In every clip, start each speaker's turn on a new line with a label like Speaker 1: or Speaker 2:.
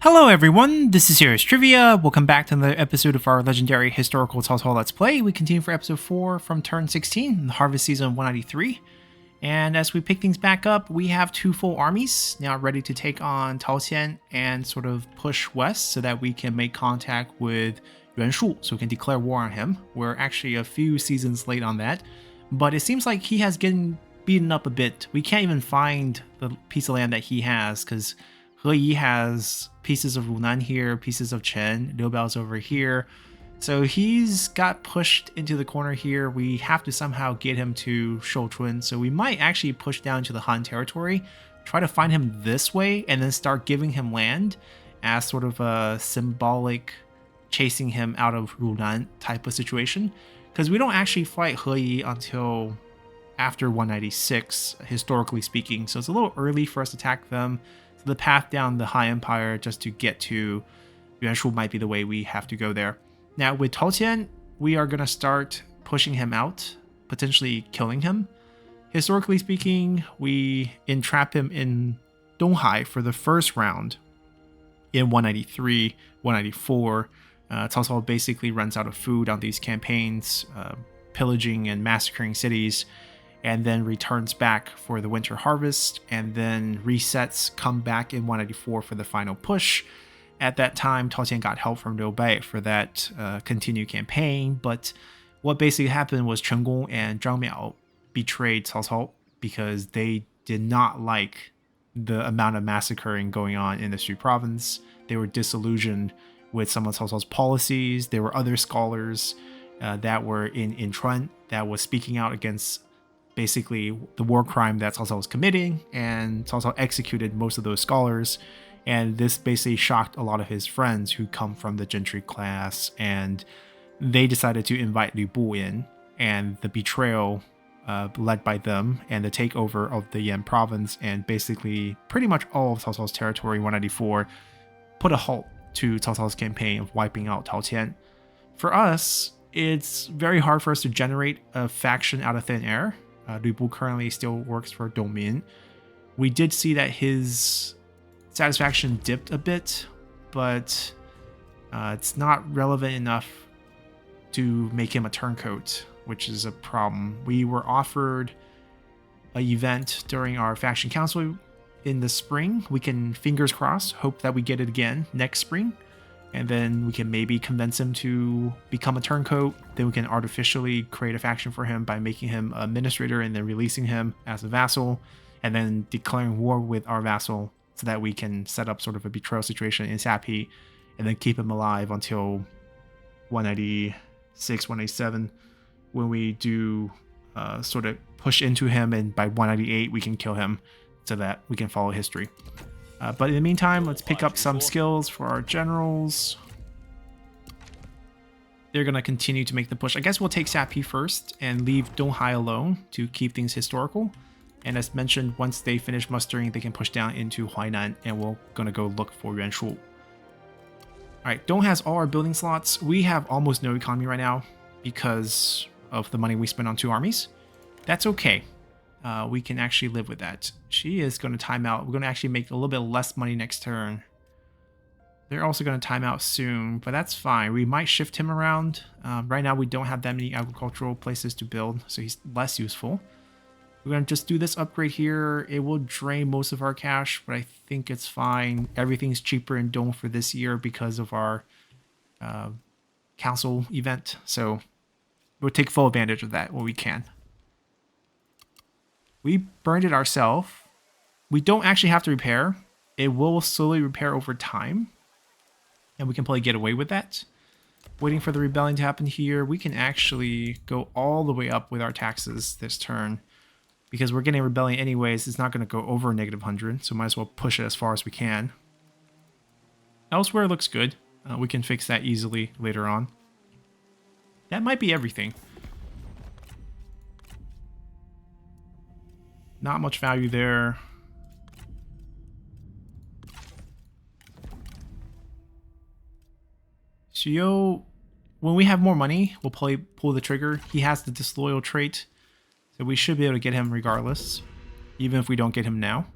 Speaker 1: Hello everyone, this is Serious Trivia. Welcome back to another episode of our legendary historical Cao Cao Let's Play. We continue for episode 4 from turn 16, the Harvest Season 193. And as we pick things back up, we have two full armies now ready to take on Taoxian and sort of push west so that we can make contact with Yuan Shu, so we can declare war on him. We're actually a few seasons late on that, but it seems like he has getting beaten up a bit. We can't even find the piece of land that he has because He Yi has pieces of Runan here, pieces of Chen, Liu Biao's over here. So he's got pushed into the corner here. We have to somehow get him to Shouchun. So we might actually push down to the Han territory, try to find him this way, and then start giving him land as sort of a symbolic chasing him out of Runan type of situation. Because we don't actually fight He Yi until after 196, historically speaking. So it's a little early for us to attack them. The path down the High Empire just to get to Yuan Shu might be the way we have to go there. Now with Taoxian, we are going to start pushing him out, potentially killing him. Historically speaking, we entrap him in Donghai for the first round in 193, 194. Cao Cao basically runs out of food on these campaigns, pillaging and massacring cities, and then returns back for the winter harvest, and then resets, come back in 194 for the final push. At that time, Taoxian got help from Liu Bei for that continued campaign, but what basically happened was Chen Gong and Zhang Miao betrayed Cao Cao because they did not like the amount of massacring going on in the Xu province. They were disillusioned with some of Cao Cao's policies. There were other scholars that were in Inchuan that was speaking out against basically the war crime that Cao Cao was committing, and Cao Cao executed most of those scholars, and this basically shocked a lot of his friends who come from the gentry class, and they decided to invite Lu Bu in, and the betrayal led by them and the takeover of the Yan province and basically pretty much all of Cao Cao's territory in 194 put a halt to Cao Cao's campaign of wiping out Taoxian. For us, it's very hard for us to generate a faction out of thin air. Lu Bu currently still works for Dongmin. We did see that his satisfaction dipped a bit, but it's not relevant enough to make him a turncoat, which is a problem. We were offered an event during our faction council in the spring. We can, fingers crossed, hope that we get it again next spring. And then we can maybe convince him to become a turncoat. Then we can artificially create a faction for him by making him an administrator and then releasing him as a vassal, and then declaring war with our vassal so that we can set up sort of a betrayal situation in Sapi and then keep him alive until 196, 197, when we do sort of push into him, and by 198 we can kill him so that we can follow history. But in the meantime, let's pick up some skills for our generals. They're going to continue to make the push. I guess we'll take Sapi first and leave Donghai alone to keep things historical. And as mentioned, once they finish mustering, they can push down into Huainan, and we're going to go look for Yuan Shu. Alright, Dong has all our building slots. We have almost no economy right now because of the money we spent on two armies. That's okay. We can actually live with that. She is going to time out. We're going to actually make a little bit less money next turn. They're also going to time out soon, but that's fine. We might shift him around. Right now we don't have that many agricultural places to build, so he's less useful. We're going to just do this upgrade here. It will drain most of our cash, but I think it's fine. Everything's cheaper in Dong for this year because of our council event, so we'll take full advantage of that when we can. We burned it ourselves. We don't actually have to repair. It will slowly repair over time, and we can probably get away with that. Waiting for the rebellion to happen here. We can actually go all the way up with our taxes this turn because we're getting a rebellion anyways. It's not going to go over -100, so might as well push it as far as we can. Elsewhere looks good. We can fix that easily later on. That might be everything. Not much value there. Xiao, when we have more money, we'll probably pull the trigger. He has the disloyal trait, so we should be able to get him regardless, even if we don't get him now.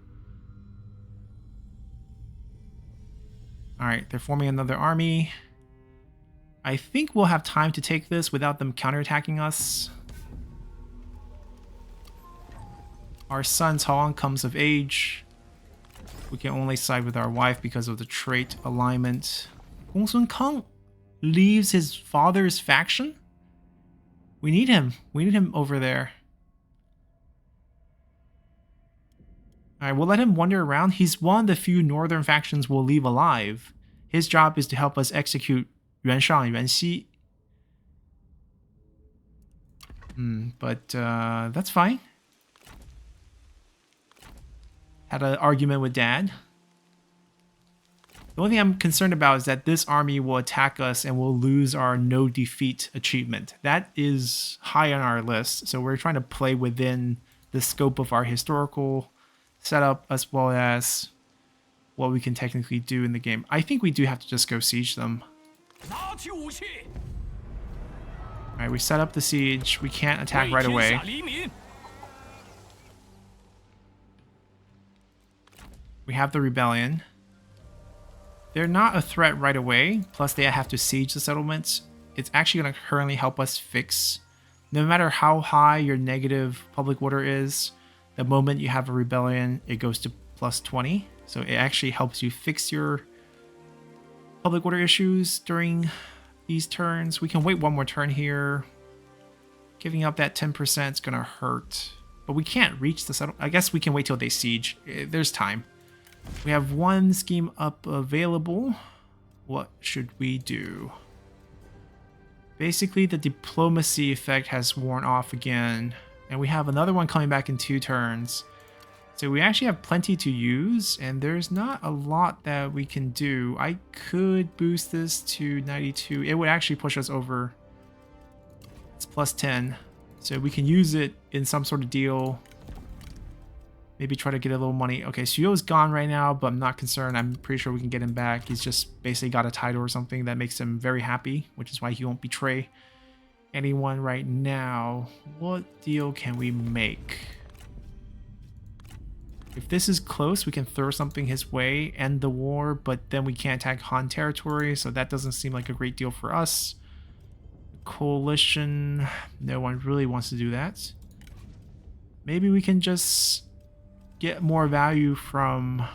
Speaker 1: Alright, they're forming another army. I think we'll have time to take this without them counterattacking us. Our son Cao comes of age. We can only side with our wife because of the trait alignment. Gongsun Kang leaves his father's faction? We need him. We need him over there. Alright, we'll let him wander around. He's one of the few northern factions we'll leave alive. His job is to help us execute Yuan Shang and Yuan Xi. But that's fine. Had an argument with Dad. The only thing I'm concerned about is that this army will attack us and we'll lose our no defeat achievement. That is high on our list, so we're trying to play within the scope of our historical setup as well as what we can technically do in the game. I think we do have to just go siege them. Alright, we set up the siege. We can't attack right away. We have the rebellion. They're not a threat right away, plus they have to siege the settlements. It's actually going to currently help us fix. No matter how high your negative public order is, the moment you have a rebellion, it goes to plus 20. So it actually helps you fix your public order issues during these turns. We can wait one more turn here. Giving up that 10% is going to hurt. But we can't reach the settlement. I guess we can wait till they siege. There's time. We have one scheme up available. What should we do? Basically, the diplomacy effect has worn off again. And we have another one coming back in 2 turns. So we actually have plenty to use, and there's not a lot that we can do. I could boost this to 92. It would actually push us over. It's plus 10. So we can use it in some sort of deal. Maybe try to get a little money. Okay, Suyo's gone right now, but I'm not concerned. I'm pretty sure we can get him back. He's just basically got a title or something that makes him very happy, which is why he won't betray anyone right now. What deal can we make? If this is close, we can throw something his way, end the war, but then we can't attack Han territory, so that doesn't seem like a great deal for us. Coalition, no one really wants to do that. Maybe we can just get more value from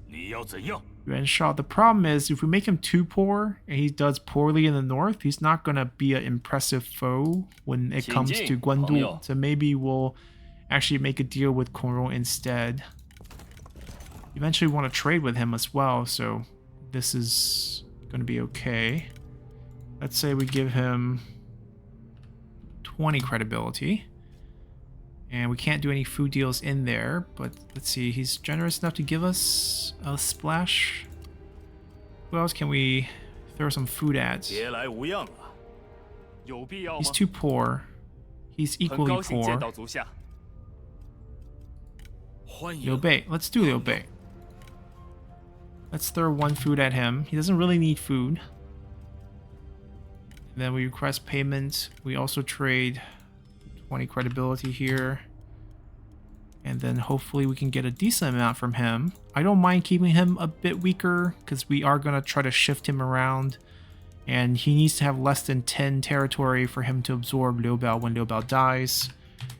Speaker 1: Yuan Shao. The problem is, if we make him too poor, and he does poorly in the north, he's not going to be an impressive foe when it comes to Guandu. So maybe we'll actually make a deal with Kongro instead. Eventually want to trade with him as well, so this is going to be okay. Let's say we give him 20 credibility. And we can't do any food deals in there, but let's see, he's generous enough to give us a splash. Who else can we throw some food at? He's too poor. He's equally poor. Liu Bei. Let's do Liu Bei. Let's throw one food at him. He doesn't really need food. And then we request payment. We also trade 20 credibility here. And then hopefully we can get a decent amount from him. I don't mind keeping him a bit weaker because we are going to try to shift him around. And he needs to have less than 10 territory for him to absorb Liu Biao when Liu Biao dies.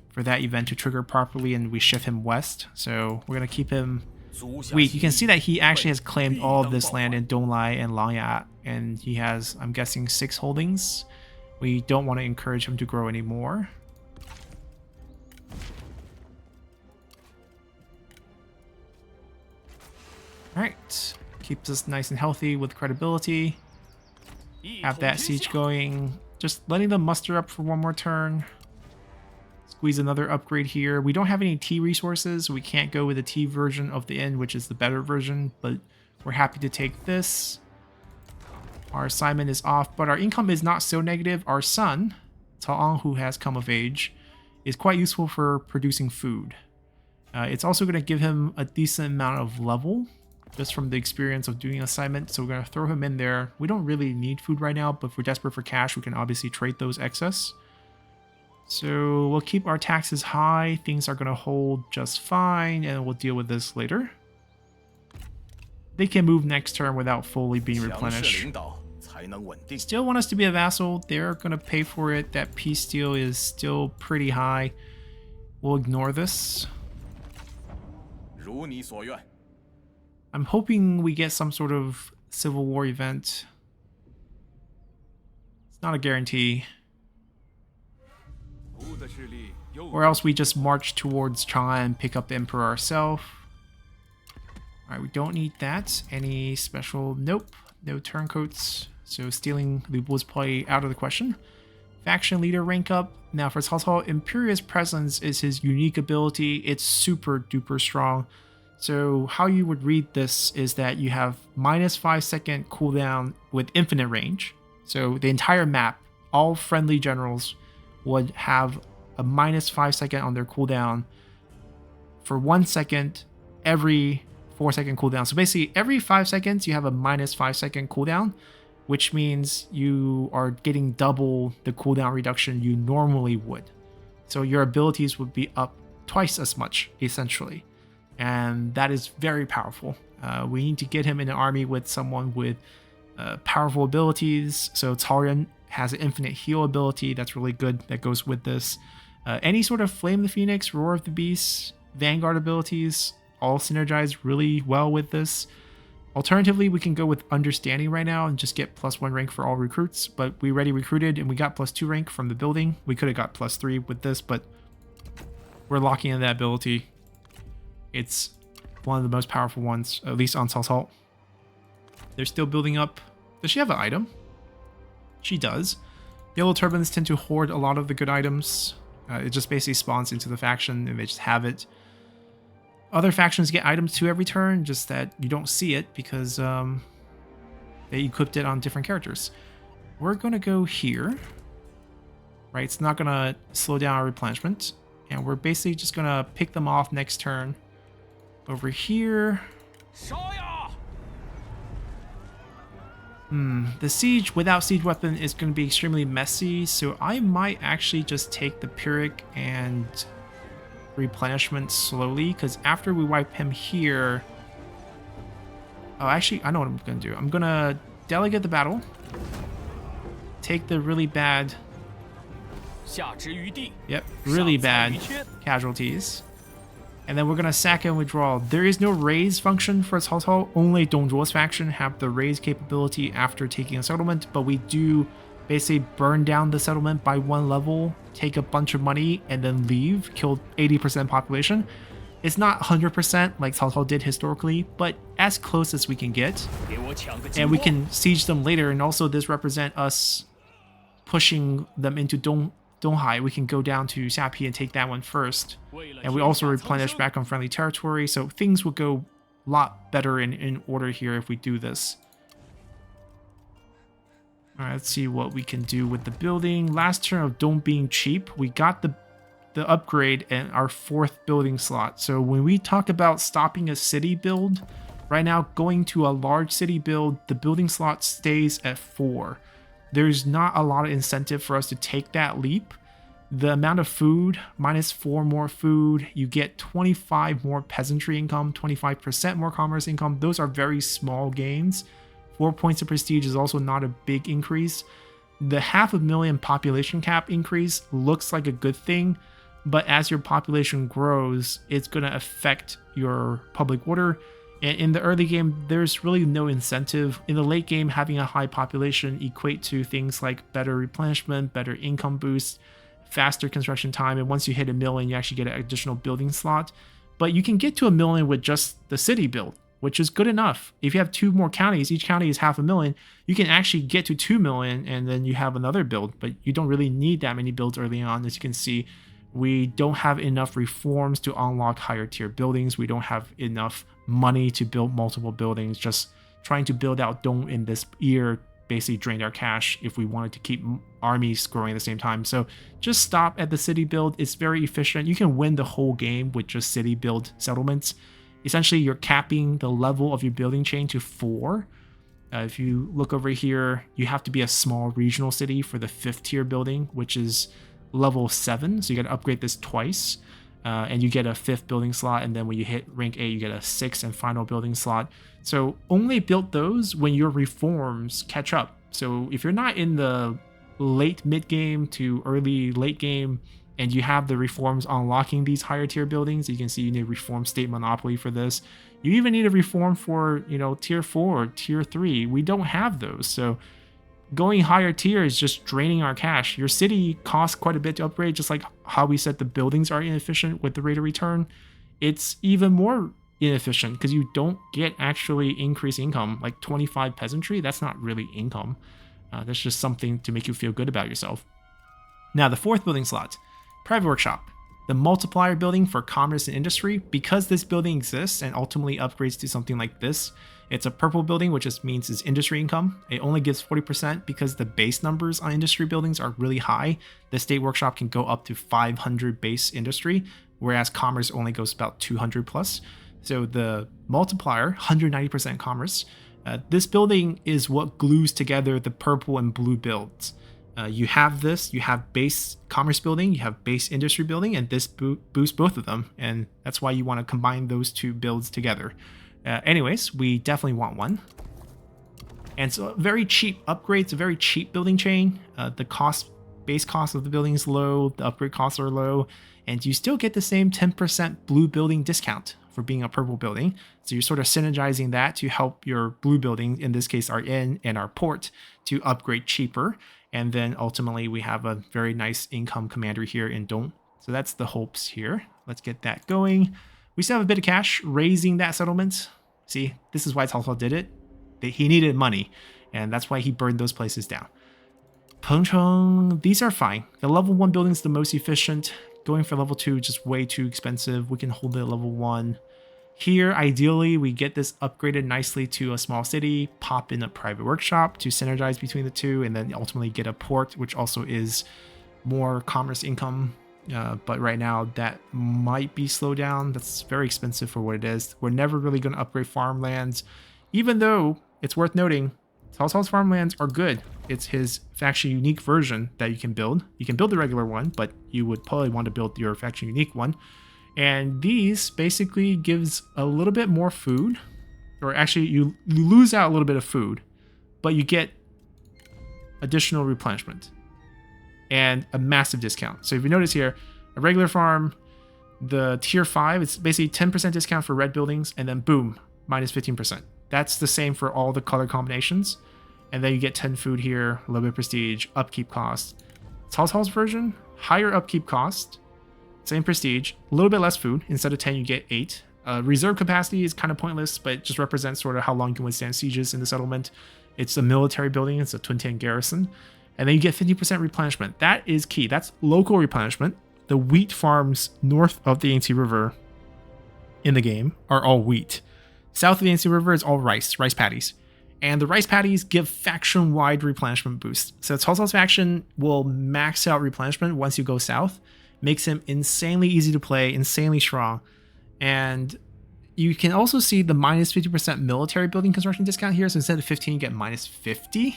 Speaker 1: For that event to trigger properly, and we shift him west. So we're going to keep him weak. You can see that he actually has claimed all of this land in Donglai and Langya. And he has, I'm guessing, 6 holdings. We don't want to encourage him to grow anymore. Alright, keeps us nice and healthy with credibility. Have that siege going. Just letting them muster up for one more turn. Squeeze another upgrade here. We don't have any T resources, so we can't go with the T version of the inn, which is the better version, but we're happy to take this. Our assignment is off, but our income is not so negative. Our son, Cao, who has come of age, is quite useful for producing food. It's also going to give him a decent amount of level, just from the experience of doing assignment, so we're going to throw him in there. We don't really need food right now, but if we're desperate for cash, we can obviously trade those excess. So we'll keep our taxes high. Things are going to hold just fine, and we'll deal with this later. they can move next turn without fully being replenished. Still want us to be a vassal. They're going to pay for it. That peace steal is still pretty high. We'll ignore this. I'm hoping we get some sort of civil war event. It's not a guarantee. Or else we just march towards Chang'an and pick up the Emperor ourselves. Alright, we don't need that. Any special? Nope. No turncoats. So stealing Lu Bu's play out of the question. Faction leader rank up. Now for Cao Cao, Imperious Presence is his unique ability. It's super duper strong. So how you would read this is that you have -5-second cooldown with infinite range. So the entire map, all friendly generals would have a -5-second on their cooldown for 1 second every 4-second cooldown. So basically every 5 seconds you have a -5-second cooldown, which means you are getting double the cooldown reduction you normally would. So your abilities would be up twice as much, essentially. And that is very powerful. We need to get him in an army with someone with powerful abilities. So Cao Ren has an infinite heal ability that's really good that goes with this. Any sort of Flame the Phoenix, Roar of the Beast, Vanguard abilities all synergize really well with this. Alternatively, we can go with Understanding right now and just get +1 rank for all recruits, but we already recruited and we got +2 rank from the building. We could have got +3 with this, but we're locking in that ability. It's one of the most powerful ones, at least on Cao Cao. They're still building up. Does she have an item? She does. Yellow Turbans tend to hoard a lot of the good items. It just basically spawns into the faction and they just have it. Other factions get items too every turn, just that you don't see it because they equipped it on different characters. We're going to go here. Right, it's not going to slow down our replenishment. And we're basically just going to pick them off next turn. Over here. The siege without siege weapon is going to be extremely messy, so I might actually just take the Pyrrhic and replenishment slowly, because after we wipe him here... Oh, actually, I know what I'm going to do. I'm going to delegate the battle, take the really bad... Yep, really bad casualties. And then we're going to sack and withdraw. There is no raise function for Cao Cao. Only Dong Zhuo's faction have the raise capability after taking a settlement, but we do basically burn down the settlement by 1 level, take a bunch of money, and then leave, kill 80% population. It's not 100% like Cao Cao did historically, but as close as we can get. And we can siege them later, and also this represent us pushing them into Donghai. We can go down to Xiapi and take that one first. And we also replenish back on friendly territory, so things will go a lot better in order here if we do this. Alright, let's see what we can do with the building. Last turn of Dong being cheap, we got the upgrade and our 4th building slot. So when we talk about stopping a city build, right now going to a large city build, the building slot stays at 4. There's not a lot of incentive for us to take that leap. The amount of food, -4 more food, you get 25 more peasantry income, 25% more commerce income. Those are very small gains. 4 points of prestige is also not a big increase. The 500,000 population cap increase looks like a good thing, but as your population grows, it's going to affect your public order. And in the early game, there's really no incentive. In the late game, having a high population equate to things like better replenishment, better income boost, faster construction time, and once you hit 1 million, you actually get an additional building slot. But you can get to 1 million with just the city build, which is good enough. If you have 2 more counties, each county is 500,000, you can actually get to 2 million, and then you have another build, but you don't really need that many builds early on. As you can see, we don't have enough reforms to unlock higher tier buildings. We don't have enough money to build multiple buildings. Just trying to build out Dong in this year basically drained our cash if we wanted to keep armies growing at the same time. So just stop at the city build. It's very efficient. You can win the whole game with just city build settlements. Essentially, you're capping the level of your building chain to 4. If you look over here, you have to be a small regional city for the 5th tier building, which is level 7. So you got to upgrade this twice. and you get a 5th building slot, and then when you hit rank 8 you get a 6th and final building slot. So only build those when your reforms catch up. So if you're not in the late mid game to early late game and you have the reforms unlocking these higher tier buildings, you can see you need reform state monopoly for this. You even need a reform for, you know, tier 4 or tier 3. We don't have those, so going higher tier is just draining our cash. Your city costs quite a bit to upgrade, just like how we said the buildings are inefficient with the rate of return. It's even more inefficient because you don't get actually increased income. Like 25 peasantry, that's not really income. That's just something to make you feel good about yourself. Now the 4th building slot, private workshop. The multiplier building for commerce and industry. Because this building exists and ultimately upgrades to something like this, it's a purple building, which just means it's industry income. It only gives 40% because the base numbers on industry buildings are really high. The state workshop can go up to 500 base industry, whereas commerce only goes about 200 plus. So the multiplier, 190% commerce. This building is what glues together the purple and blue builds. You have this, you have base commerce building, you have base industry building, and this boosts both of them. And that's why you want to combine those two builds together. Anyways, we definitely want one. And so very cheap upgrades, a very cheap building chain. The base cost of the building is low, the upgrade costs are low, and you still get the same 10% blue building discount for being a purple building. So you're sort of synergizing that to help your blue building, in this case our inn and our port, to upgrade cheaper. And then ultimately we have a very nice income commander here in Dong. So that's the hopes here. Let's get that going. We still have a bit of cash raising that settlement. See, this is why Cao Cao did it. He needed money, and that's why he burned those places down. Pengcheng, these are fine. The level 1 building is the most efficient. Going for level 2 is just way too expensive. We can hold it at level 1. Here, ideally, we get this upgraded nicely to a small city, pop in a private workshop to synergize between the two, and then ultimately get a port, which also is more commerce income. But right now, that might be slowed down. That's very expensive for what it is. We're never really going to upgrade farmlands, even though it's worth noting, Cao Cao's farmlands are good. It's his faction unique version that you can build. You can build the regular one, but you would probably want to build your faction unique one. And these basically gives a little bit more food, or actually you lose out a little bit of food, but you get additional replenishment and a massive discount. So if you notice here, a regular farm, the tier 5, it's basically 10% discount for red buildings, and then boom, minus 15%. That's the same for all the color combinations. And then you get 10 food here, a little bit of prestige, upkeep cost. Cao Cao's version, higher upkeep cost, same prestige, a little bit less food. Instead of 10, you get 8. Reserve capacity is kind of pointless, but it just represents sort of how long you can withstand sieges in the settlement. It's a military building, it's a Twin Tian garrison. And then you get 50% replenishment. That is key. That's local replenishment. The wheat farms north of the Yangtze River in the game are all wheat. South of the Yangtze River is all rice paddies. And the rice paddies give faction-wide replenishment boost. So Cao Cao's faction will max out replenishment once you go south. Makes him insanely easy to play, insanely strong. And you can also see the minus 50% military building construction discount here. So instead of 15, you get minus 50.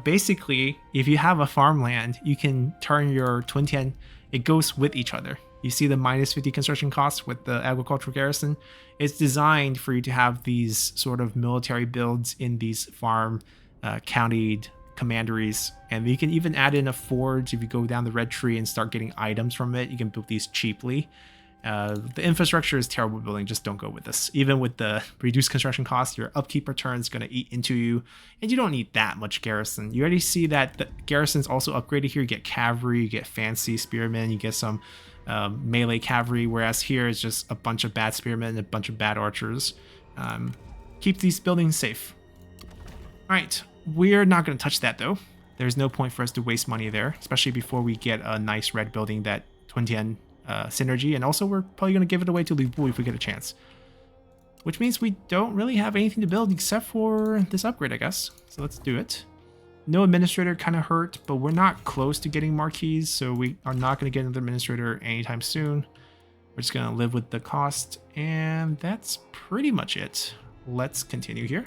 Speaker 1: Basically, if you have a farmland, you can turn your Twin Tian, it goes with each other. You see the minus 50 construction costs with the agricultural garrison. It's designed for you to have these sort of military builds in these farm countied commanderies. And you can even add in a forge if you go down the red tree and start getting items from it. You can build these cheaply. The infrastructure is terrible building. Just don't go with this. Even with the reduced construction cost, your upkeep return is going to eat into you. And you don't need that much garrison. You already see that the garrison's also upgraded here. You get cavalry, you get fancy spearmen, you get some melee cavalry. Whereas here is just a bunch of bad spearmen and a bunch of bad archers. Keep these buildings safe. All right. We're not going to touch that though. There's no point for us to waste money there, especially before we get a nice red building that Twin Tian synergy. And also we're probably going to give it away to Li Bu if we get a chance. Which means we don't really have anything to build except for this upgrade, I guess. So let's do it. No administrator kind of hurt, but we're not close to getting marquees, so we are not going to get another administrator anytime soon. We're just going to live with the cost, and that's pretty much it. Let's continue here.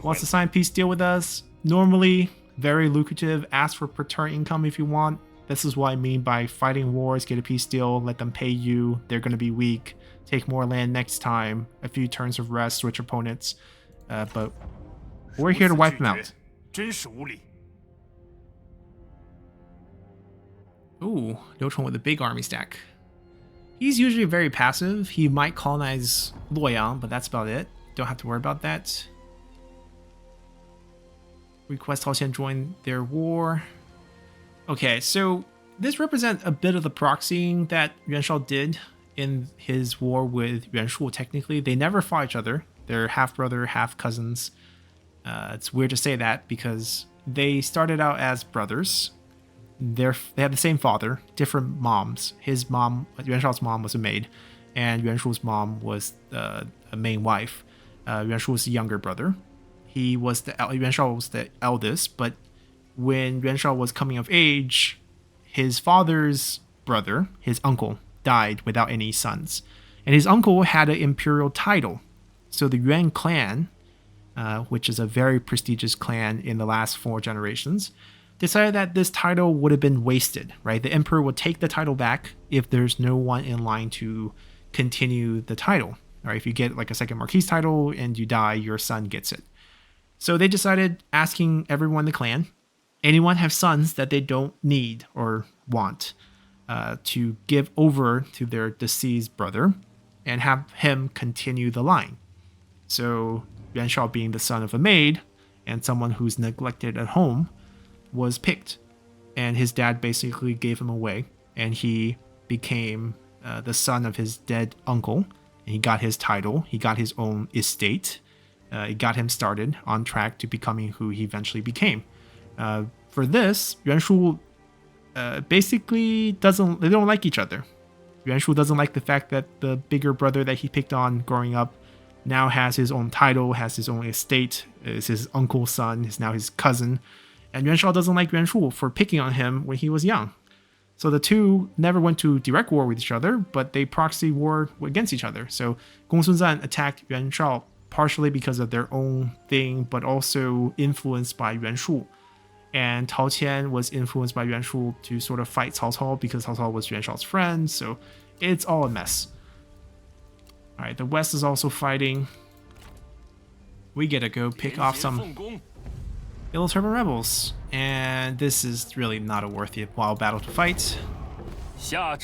Speaker 1: Wants to sign peace deal with us. Normally, very lucrative. Ask for per turn income if you want. This is what I mean by fighting wars, get a peace deal, let them pay you. They're going to be weak. Take more land next time. A few turns of rest, switch opponents. But we're here to wipe them out. Ooh, Liu Chong with a big army stack. He's usually very passive. He might colonize Luoyang, but that's about it. Don't have to worry about that. Request Cao Qian join their war. Okay, so this represents a bit of the proxying that Yuan Shao did in his war with Yuan Shu. Technically, they never fought each other. They're half brother, half cousins. It's weird to say that because they started out as brothers. They have the same father, different moms. His mom, Yuan Shao's mom, was a maid, and Yuan Shu's mom was a main wife. Yuan Shu was the younger brother. Yuan Shao was the eldest, but when Yuan Shao was coming of age, his father's brother, his uncle, died without any sons, and his uncle had an imperial title. So the Yuan clan, which is a very prestigious clan in the last 4 generations, decided that this title would have been wasted, right? The emperor would take the title back if there's no one in line to continue the title. All right, if you get like a second marquis title and you die, your son gets it. So they decided asking everyone in the clan, anyone have sons that they don't need or want, to give over to their deceased brother and have him continue the line. So Yuan Shao, being the son of a maid and someone who's neglected at home, was picked, and his dad basically gave him away, and he became the son of his dead uncle, and he got his title, he got his own estate. It got him started on track to becoming who he eventually became. For this, Yuan Shu basically they don't like each other. Yuan Shu doesn't like the fact that the bigger brother that he picked on growing up now has his own title, has his own estate, is his uncle's son, is now his cousin. And Yuan Shao doesn't like Yuan Shu for picking on him when he was young. So the two never went to direct war with each other, but they proxy war against each other. So Gong Sun Zan attacked Yuan Shao partially because of their own thing, but also influenced by Yuan Shu. And Cao Qian was influenced by Yuan Shu to sort of fight Cao Cao because Cao Cao was Yuan Shao's friend. So it's all a mess. All right, the West is also fighting. We get to go pick off some Yellow Turban rebels, and this is really not a worthwhile battle to fight. We're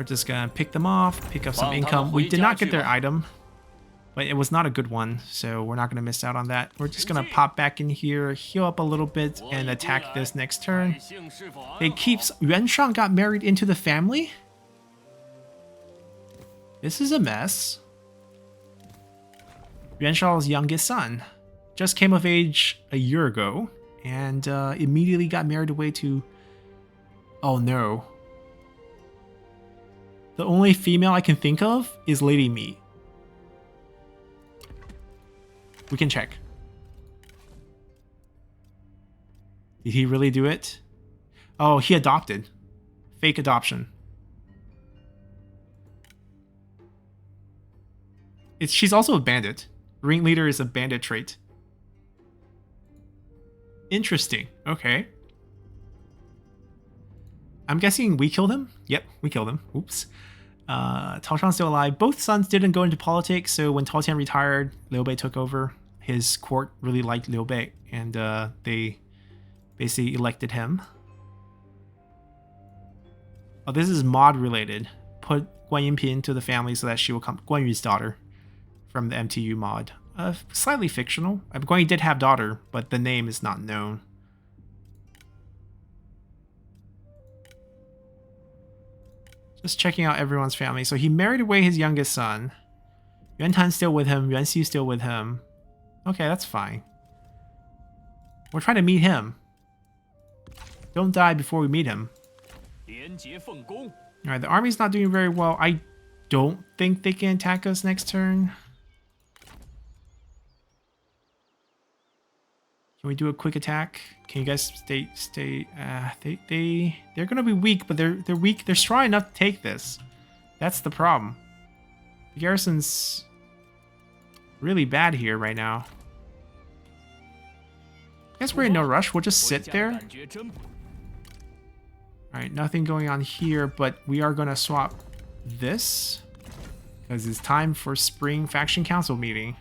Speaker 1: just gonna pick them off, pick up some income. We did not get their item, but it was not a good one, so we're not gonna miss out on that. We're just gonna pop back in here, heal up a little bit, and attack this next turn. It keeps Yuan Shang got married into the family. This is a mess. Yuan Shao's youngest son just came of age a year ago and immediately got married away to... Oh no. The only female I can think of is Lady Mi. We can check. Did he really do it? Oh, he adopted. Fake adoption. She's also a bandit. Ringleader is a bandit trait. Interesting. Okay. I'm guessing we killed him? Yep, we killed him. Oops. Cao Shan's still alive. Both sons didn't go into politics, so when Cao Qian retired, Liu Bei took over. His court really liked Liu Bei, and they basically elected him. Oh, this is mod related. Put Guan Yinping into the family so that she will come. Guan Yu's daughter from the MTU mod. Slightly fictional. Guan Yu did have daughter, but the name is not known. Just checking out everyone's family. So he married away his youngest son. Yuan Tan's still with him. Yuan Xi's still with him. Okay, that's fine. We're trying to meet him. Don't die before we meet him. Alright, the army's not doing very well. I don't think they can attack us next turn. Can we do a quick attack? Can you guys stay? They're gonna be weak, but they're weak. They're strong enough to take this. That's the problem. The garrison's really bad here right now. Guess we're in no rush. We'll just sit there. Alright, nothing going on here, but we are going to swap this. Because it's time for Spring Faction Council meeting.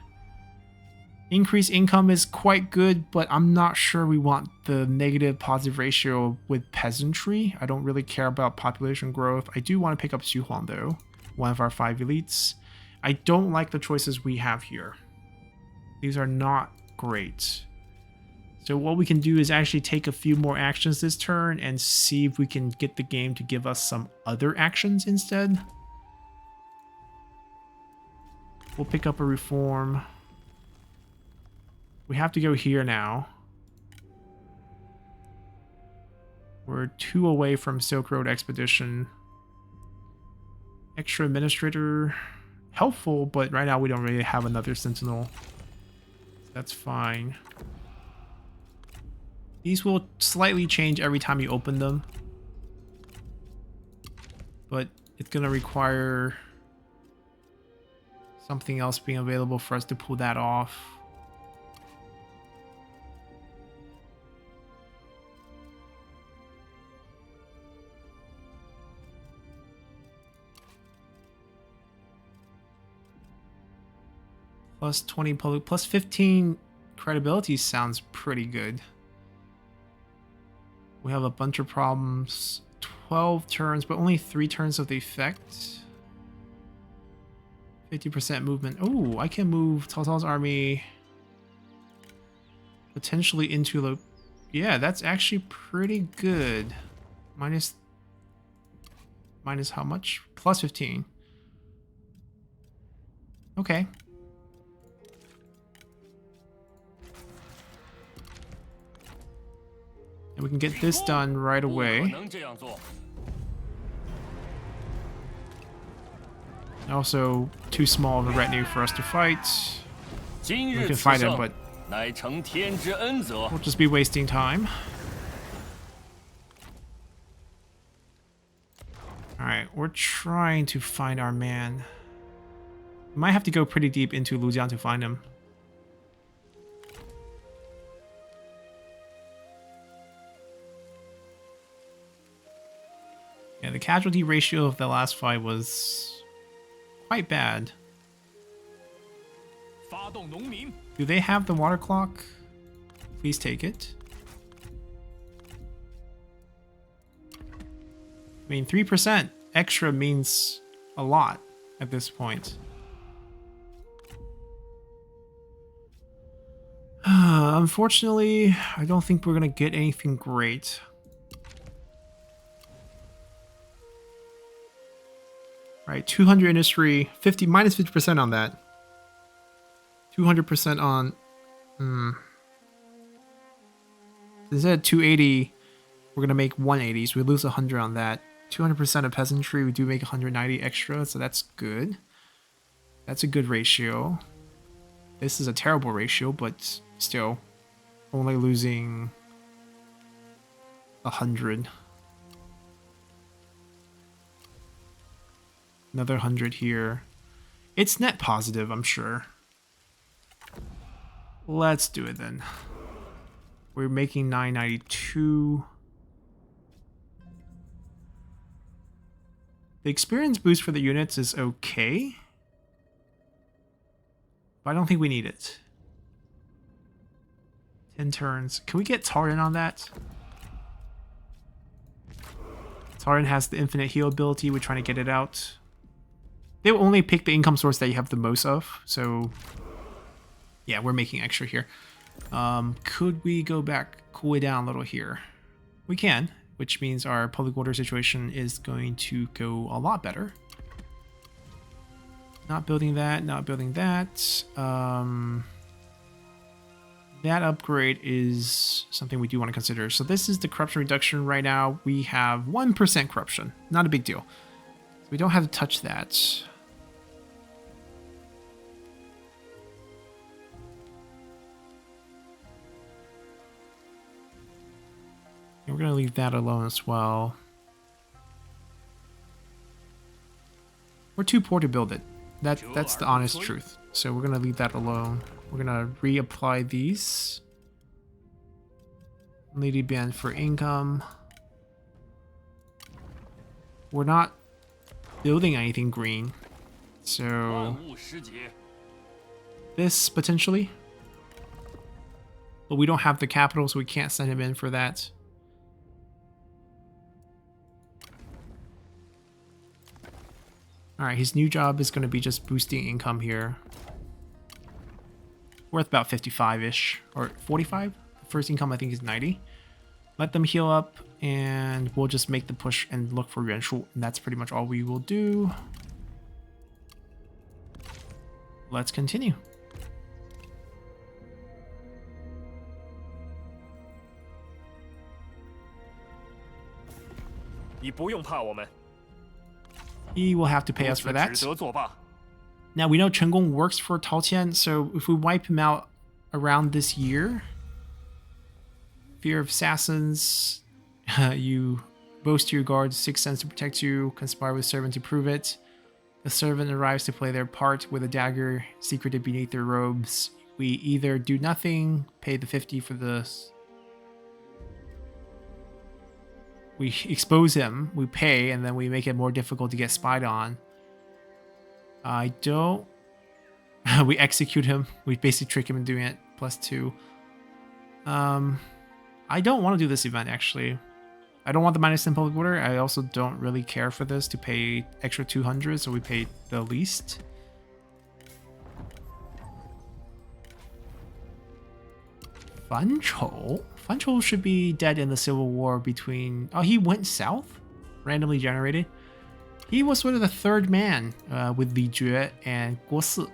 Speaker 1: Increased income is quite good, but I'm not sure we want the negative positive ratio with peasantry. I don't really care about population growth. I do want to pick up Xuhuang though, one of our 5 elites. I don't like the choices we have here. These are not great. So what we can do is actually take a few more actions this turn and see if we can get the game to give us some other actions instead. We'll pick up a reform. We have to go here now. We're 2 away from Silk Road Expedition. Extra administrator, helpful, but right now we don't really have another sentinel. That's fine. These will slightly change every time you open them. But it's gonna require something else being available for us to pull that off. Plus 20 public, plus 15 credibility sounds pretty good. We have a bunch of problems. 12 turns, but only 3 turns of the effect. 50% movement. Oh, I can move Cao Cao's army potentially into the... Yeah, that's actually pretty good. Minus how much? Plus 15. Okay. And we can get this done right away. Also, too small of a retinue for us to fight. We can fight him, but we'll just be wasting time. Alright, we're trying to find our man. We might have to go pretty deep into Lujiang to find him. Yeah, the casualty ratio of the last fight was quite bad. Do they have the water clock? Please take it. I mean, 3% extra means a lot at this point. Unfortunately, I don't think we're gonna get anything great. Right, 200 industry, 50 minus 50% on that. 200% on. Instead of 280, we're gonna make 180. So we lose 100 on that. 200% of peasantry, we do make 190 extra, so that's good. That's a good ratio. This is a terrible ratio, but still, only losing 100. Another 100 here. It's net positive, I'm sure. Let's do it then. We're making 992. The experience boost for the units is okay, but I don't think we need it. 10 turns. Can we get Tarin on that? Tarin has the infinite heal ability. We're trying to get it out. They will only pick the income source that you have the most of, so yeah, we're making extra here. Could we go back, cool it down a little here? We can, which means our public order situation is going to go a lot better. Not building that, not building that. That upgrade is something we do want to consider. So this is the corruption reduction right now. We have 1% corruption, not a big deal. So we don't have to touch that. And we're going to leave that alone as well. We're too poor to build it. That's the honest truth. So we're going to leave that alone. We're going to reapply these. Lady band for income. We're not building anything green, so this potentially, but we don't have the capital, so we can't send him in for that. All right, his new job is going to be just boosting income here. Worth about 55-ish, or 45. First income, I think, is 90. Let them heal up, and we'll just make the push and look for Yuan Shu. And that's pretty much all we will do. Let's continue. He will have to pay us for that. Now, we know Chen Gong works for Tao Qian, so if we wipe him out around this year, fear of assassins, you boast to your guards, 6 cents to protect you, conspire with servant to prove it. The servant arrives to play their part with a dagger secreted beneath their robes. We either do nothing, pay the 50 for this. We expose him, we pay, and then we make it more difficult to get spied on. I don't... we execute him. We basically trick him into doing it, +2. I don't want to do this event, actually. I don't want the -10 public order. I also don't really care for this to pay extra 200, so we paid the least. Fan Chou? Fan Chou should be dead in the civil war between... Oh, he went south? Randomly generated. He was sort of the third man with Li Jue and Guo Si.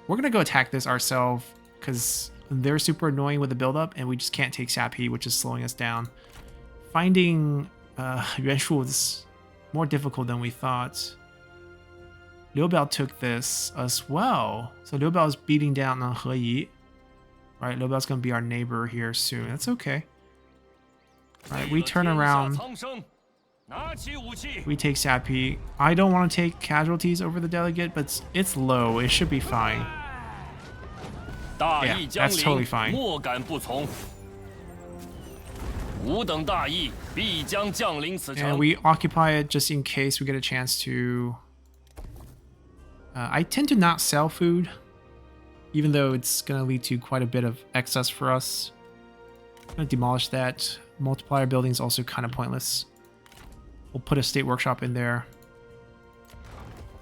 Speaker 1: We're going to go attack this ourselves because they're super annoying with the build-up and we just can't take Sap He, which is slowing us down. Finding Yuan Shu is more difficult than we thought. Liu Biao took this as well. So Liu Biao is beating down on He Yi. Right, Liu Biao's going to be our neighbor here soon. That's okay. Alright, we turn around. We take Sap He. I don't want to take casualties over the delegate, but it's low. It should be fine. Yeah, that's totally fine. And we occupy it just in case we get a chance to... I tend to not sell food, even though it's going to lead to quite a bit of excess for us. I'm going to demolish that. Multiplier building is also kind of pointless. We'll put a state workshop in there.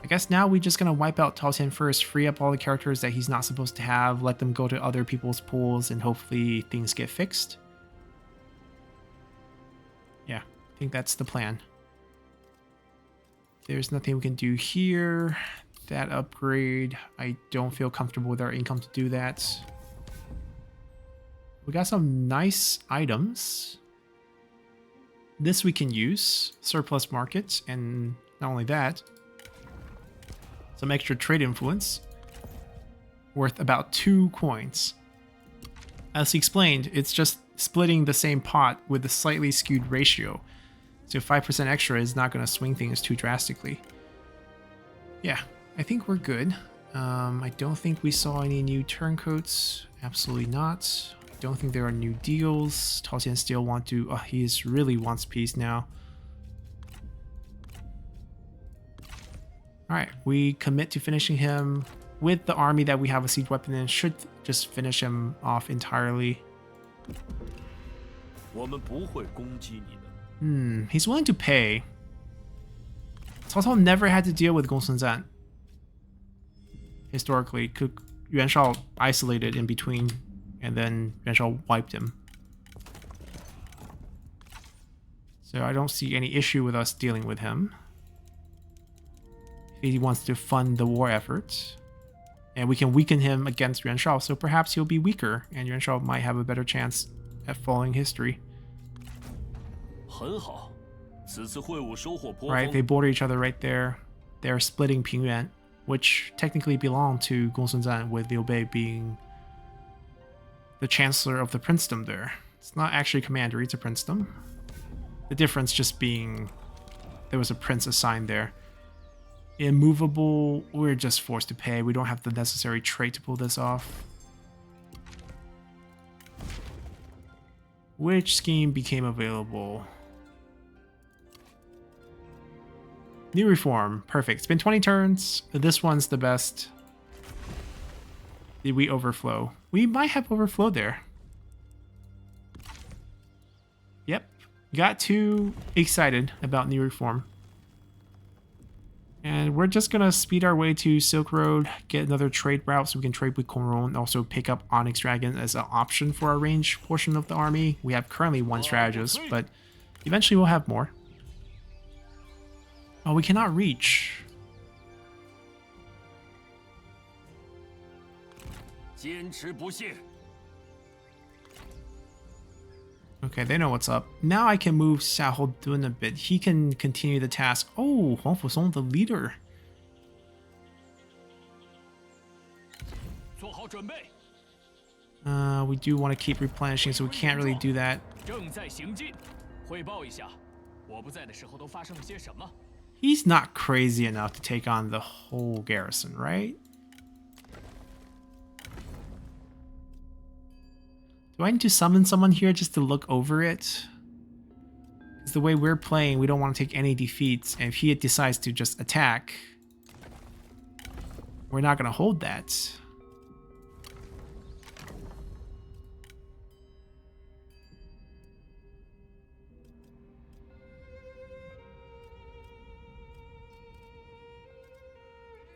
Speaker 1: I guess now we're just going to wipe out Tao Qian first, free up all the characters that he's not supposed to have, let them go to other people's pools, and hopefully things get fixed. Yeah, I think that's the plan. There's nothing we can do here. That upgrade, I don't feel comfortable with our income to do that. We got some nice items. This we can use, surplus markets, and not only that, some extra trade influence worth about 2 coins. As he explained, it's just splitting the same pot with a slightly skewed ratio. So 5% extra is not going to swing things too drastically. Yeah, I think we're good. I don't think we saw any new turncoats. Absolutely not. Don't think there are new deals. Tao Qian still want to... Oh, he really wants peace now. Alright, we commit to finishing him with the army that we have a siege weapon in. Should just finish him off entirely. He's willing to pay. Cao Cao never had to deal with Gongsun Zan. Historically, Yuan Shao isolated in between, and then Yuan Shao wiped him. So I don't see any issue with us dealing with him. He wants to fund the war effort. And we can weaken him against Yuan Shao, so perhaps he'll be weaker, and Yuan Shao might have a better chance at following history. Right, they border each other right there. They're splitting Pingyuan, which technically belonged to Gongsun Zan, with Liu Bei being the chancellor of the princedom there. It's not actually commander, it's a princedom. The difference just being there was a prince assigned there. Immovable, we're just forced to pay. We don't have the necessary trait to pull this off. Which scheme became available? New reform. Perfect. It's been 20 turns. This one's the best. Did we overflow? We might have overflowed there. Yep. Got too excited about new reform. And we're just going to speed our way to Silk Road, get another trade route so we can trade with Kongron, and also pick up Onyx Dragon as an option for our range portion of the army. We have currently one strategist, but eventually we'll have more. Oh, we cannot reach. Okay, they know what's up. Now I can move Xiahou Dun a bit. He can continue the task. Oh, Huang Fusong, the leader. We do want to keep replenishing, so we can't really do that. He's not crazy enough to take on the whole garrison, right? Do I need to summon someone here just to look over it? Because the way we're playing, we don't want to take any defeats. And if he decides to just attack, we're not going to hold that.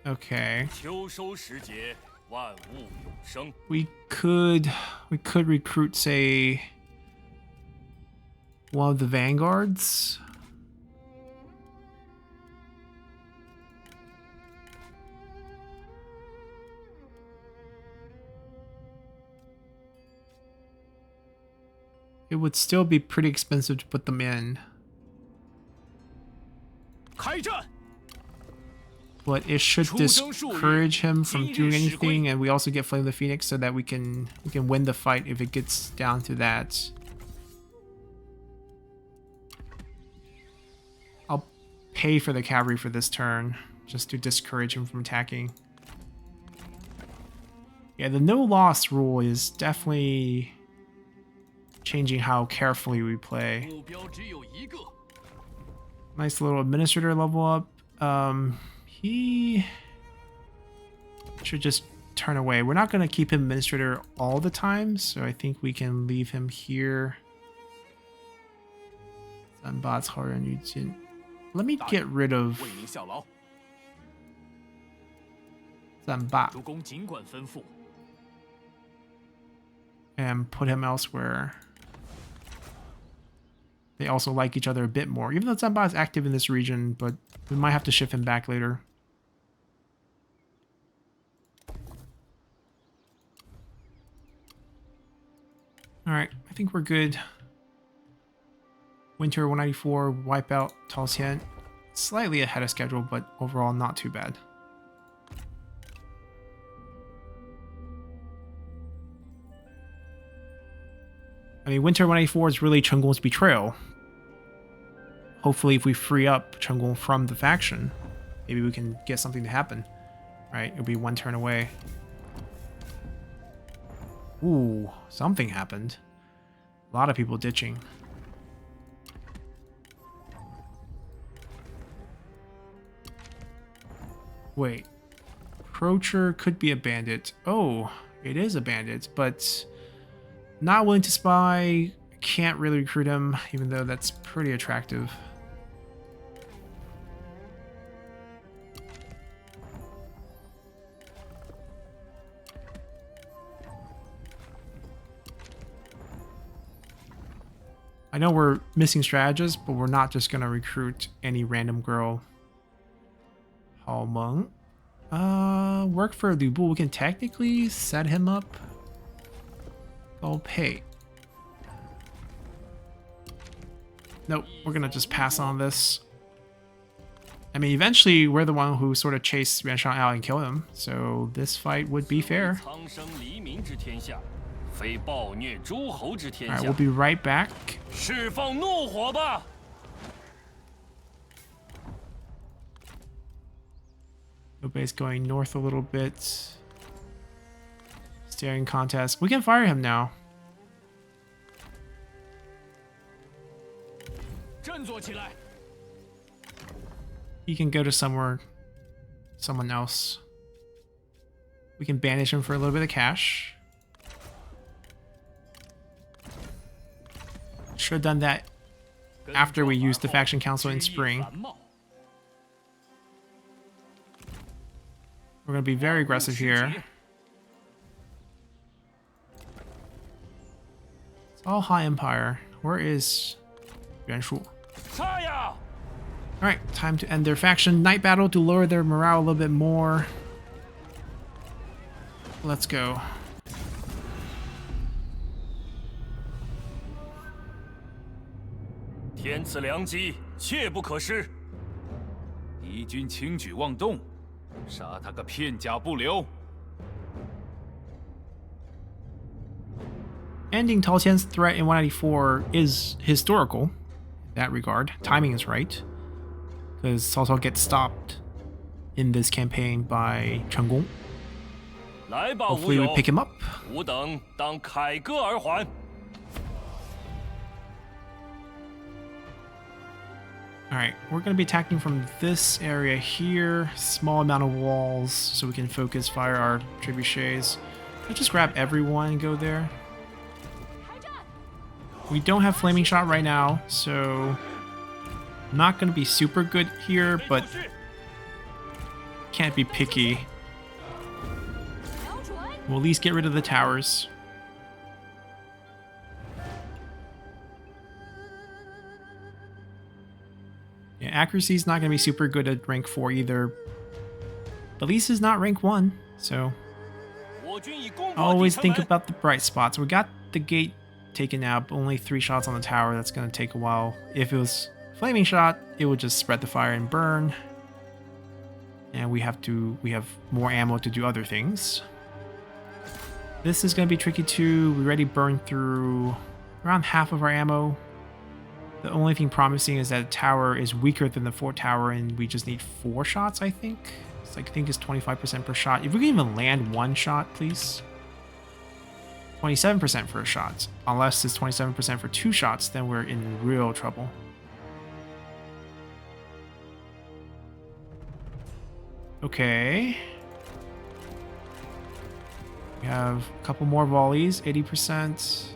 Speaker 1: Okay. We could recruit, say, one of the vanguards. It would still be pretty expensive to put them in. But it should discourage him from doing anything, and we also get Flame of the Phoenix so that we can win the fight if it gets down to that. I'll pay for the cavalry for this turn just to discourage him from attacking. Yeah, the no loss rule is definitely changing how carefully we play. Nice little administrator level up. He should just turn away. We're not going to keep him administrator all the time, so I think we can leave him here. Let me get rid of Zanba and put him elsewhere. They also like each other a bit more, even though Zanba is active in this region, but we might have to shift him back later. Alright, I think we're good. Winter 194, Wipeout, Talxian. Slightly ahead of schedule, but overall not too bad. I mean, Winter 184 is really Chengguo's betrayal. Hopefully, if we free up Chengguo from the faction, maybe we can get something to happen. Right? It'll be one turn away. Ooh, something happened. A lot of people ditching. Wait. Approacher could be a bandit. Oh, it is a bandit, but not willing to spy. Can't really recruit him, even though that's pretty attractive. I know we're missing strategists, but we're not just going to recruit any random girl. Hao Meng. Work for Lu Bu. We can technically set him up. I'll pay. Nope, we're going to just pass on this. I mean, eventually, we're the one who sort of chased Yuan Shang out and kill him, so this fight would be fair. Alright, we'll be right back. Nobody's going north a little bit. Staring contest. We can fire him now. He can go to someone else. We can banish him for a little bit of cash. Should have done that after we used the faction council in spring. We're going to be very aggressive here. It's all High Empire. Where is Yuanshu? Alright, time to end their faction night battle to lower their morale a little bit more. Let's go. Ending Tao Qian's threat in 194 is historical in that regard. Timing is right. Because Cao Cao gets stopped in this campaign by Chen Gong. Hopefully we pick him up. Alright, we're going to be attacking from this area here. Small amount of walls so we can focus fire our trebuchets. Let's just grab everyone and go there. We don't have Flaming Shot right now, so not going to be super good here, but can't be picky. We'll at least get rid of the towers. Yeah, accuracy is not going to be super good at rank 4 either. But at least it's not rank 1, so always think about the bright spots. We got the gate taken out, but only 3 shots on the tower. That's going to take a while. If it was Flaming Shot, it would just spread the fire and burn. And we have more ammo to do other things. This is going to be tricky too. We already burned through around half of our ammo. The only thing promising is that the tower is weaker than the fort tower, and we just need 4 shots, I think. I think it's 25% per shot. If we can even land 1 shot, please. 27% for a shot. Unless it's 27% for 2 shots, then we're in real trouble. Okay. We have a couple more volleys, 80%.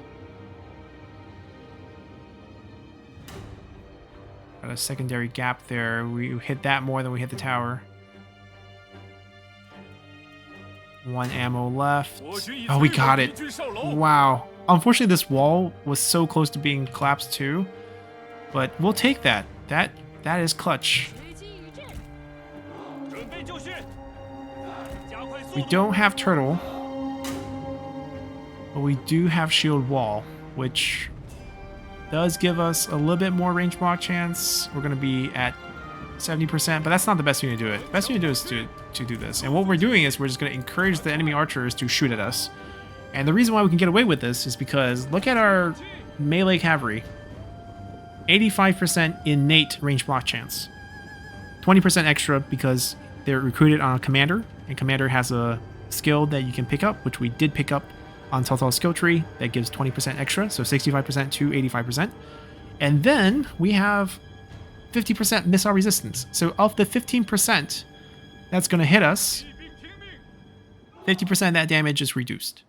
Speaker 1: Got a secondary gap there. We hit that more than we hit the tower. 1 ammo left. Oh, we got it. Wow. Unfortunately, this wall was so close to being collapsed too. But we'll take that. That is clutch. We don't have turtle. But we do have shield wall, which does give us a little bit more range block chance. We're going to be at 70%, but that's not the best thing to do it. The best thing to do is to do this. And what we're doing is we're just going to encourage the enemy archers to shoot at us. And the reason why we can get away with this is because look at our melee cavalry. 85% innate range block chance. 20% extra because they're recruited on a commander, and commander has a skill that you can pick up, which we did pick up on Cao Cao's skill tree. That gives 20% extra, so 65% to 85%. And then we have 50% missile resistance. So of the 15% that's going to hit us, 50% of that damage is reduced.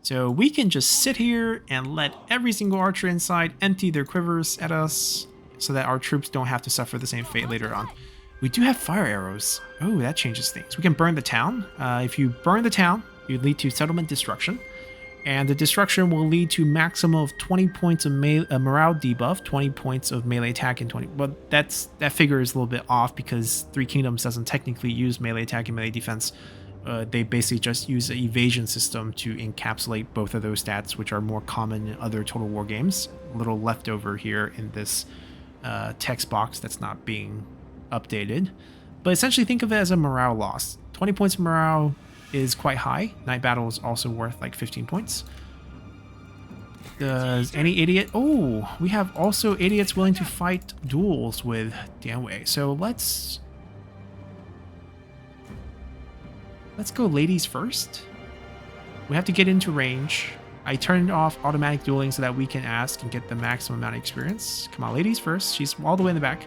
Speaker 1: So we can just sit here and let every single archer inside empty their quivers at us so that our troops don't have to suffer the same fate later on. We do have fire arrows. Oh, that changes things. We can burn the town. If you burn the town, it would lead to settlement destruction. And the destruction will lead to maximum of 20 points of morale debuff, 20 points of melee attack, and 20... But that figure is a little bit off because Three Kingdoms doesn't technically use melee attack and melee defense. They basically just use an evasion system to encapsulate both of those stats, which are more common in other Total War games. A little leftover here in this text box that's not being updated. But essentially think of it as a morale loss. 20 points of morale is quite high. Night Battle is also worth like 15 points. Does any idiot... Oh, we have also idiots willing to fight duels with Dianwei. So let's go ladies first. We have to get into range. I turned off automatic dueling so that we can ask and get the maximum amount of experience. Come on, ladies first. She's all the way in the back.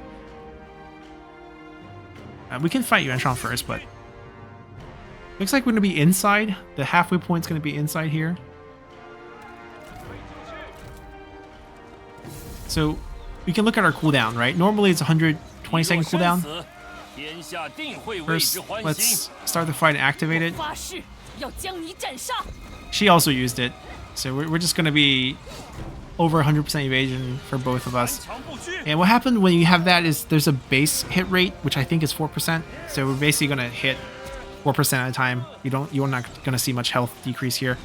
Speaker 1: We can fight Yuan Shang first, but looks like we're going to be inside. The halfway point's going to be inside here. So we can look at our cooldown, right? Normally it's 120-second cooldown. First, let's start the fight and activate it. She also used it. So we're just going to be over 100% evasion for both of us. And what happened when you have that is there's a base hit rate, which I think is 4%. So we're basically going to hit 4% at a time. You're not going to see much health decrease here.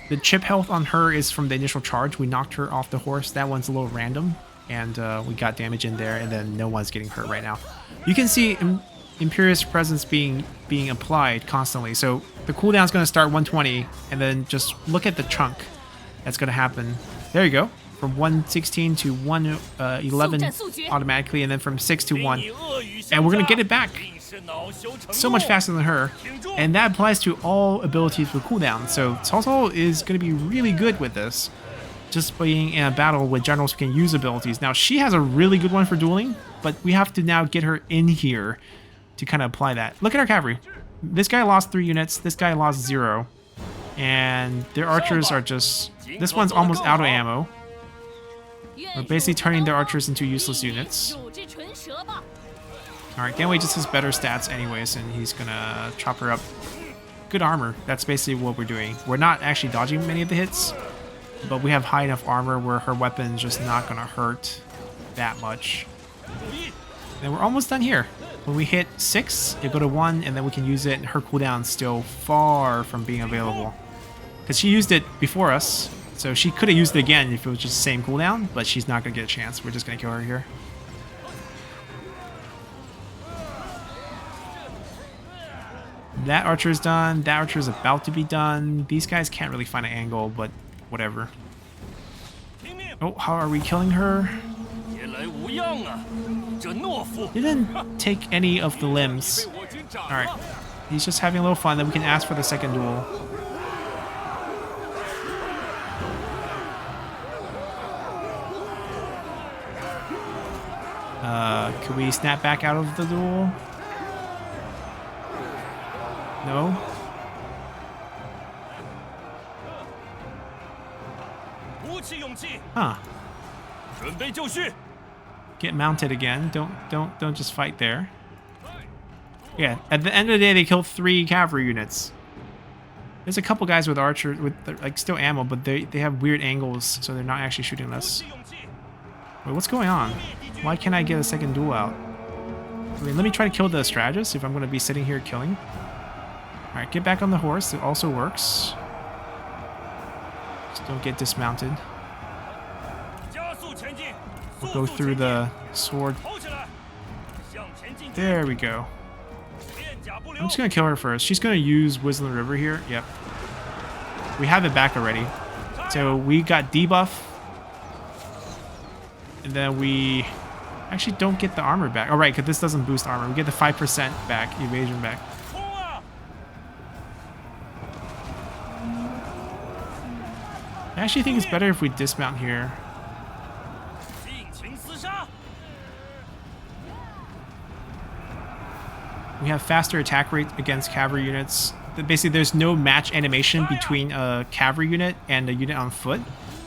Speaker 1: The chip health on her is from the initial charge. We knocked her off the horse. That one's a little random. And we got damage in there, and then no one's getting hurt right now. You can see Imperious Presence being applied constantly. So the cooldown's going to start 120, and then just look at the chunk that's going to happen. There you go. From 116 to 111 automatically, and then from 6 to 1. And we're going to get it back so much faster than her. And that applies to all abilities with cooldown. So Cao Cao is going to be really good with this. Just being in a battle with generals who can use abilities. Now, she has a really good one for dueling, but we have to now get her in here to kind of apply that. Look at our cavalry. This guy lost 3 units. This guy lost 0. And their archers are just... This one's almost out of ammo. We're basically turning their archers into useless units. Alright, Ganwei just has better stats anyways, and he's gonna chop her up. Good armor. That's basically what we're doing. We're not actually dodging many of the hits, but we have high enough armor where her weapon's just not gonna hurt that much. And we're almost done here. When we hit 6, it'll go to 1, and then we can use it, and her cooldown's still far from being available. Because she used it before us, so she could have used it again if it was just the same cooldown, but she's not gonna get a chance. We're just gonna kill her here. That archer is done. That archer is about to be done. These guys can't really find an angle, but whatever. Oh, how are we killing her? He didn't take any of the limbs. Alright. He's just having a little fun. Then we can ask for the second duel. Can we snap back out of the duel? No? Huh. Get mounted again. Don't just fight there. Yeah, at the end of the day they killed 3 cavalry units. There's a couple guys with archer with like still ammo, but they have weird angles, so they're not actually shooting us. Wait, what's going on? Why can't I get a second duel out? I mean, let me try to kill the strategist if I'm going to be sitting here killing. Alright, get back on the horse. It also works. Just don't get dismounted. We'll go through the sword. There we go. I'm just going to kill her first. She's going to use Whistling River here. Yep. We have it back already. So we got debuff. And then we actually don't get the armor back. Alright, because this doesn't boost armor. We get the 5% back, evasion back. I actually think it's better if we dismount here. We have faster attack rate against cavalry units. Basically, there's no match animation between a cavalry unit and a unit on foot.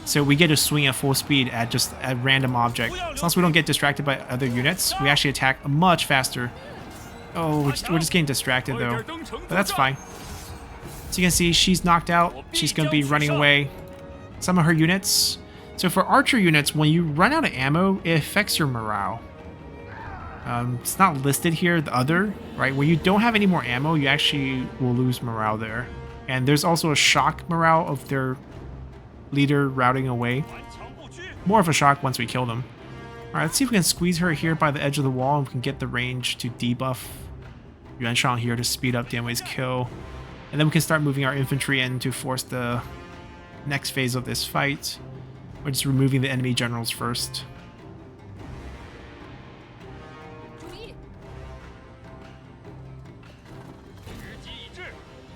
Speaker 1: So we get to swing at full speed at just a random object. As long as we don't get distracted by other units, we actually attack much faster. Oh, we're just getting distracted though. But that's fine. So you can see she's knocked out. She's going to be running away. Some of her units. So for archer units, when you run out of ammo, it affects your morale. It's not listed here, the other, right? When you don't have any more ammo, you actually will lose morale there. And there's also a shock morale of their leader routing away. More of a shock once we kill them. Alright, let's see if we can squeeze her here by the edge of the wall and we can get the range to debuff Yuan Shang here to speed up Dianwei's kill. And then we can start moving our infantry in to force the next phase of this fight. We're just removing the enemy generals first.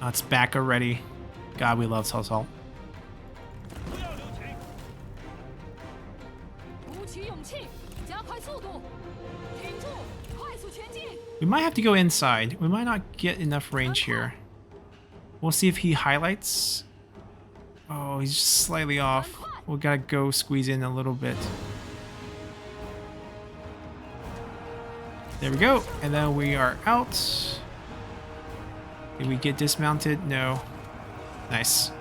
Speaker 1: It's back already. God, we love Cao Cao. We might have to go inside. We might not get enough range here. We'll see if he highlights. Oh, he's just slightly off. We gotta go squeeze in a little bit. There we go. And then we are out. Did we get dismounted? No. Nice.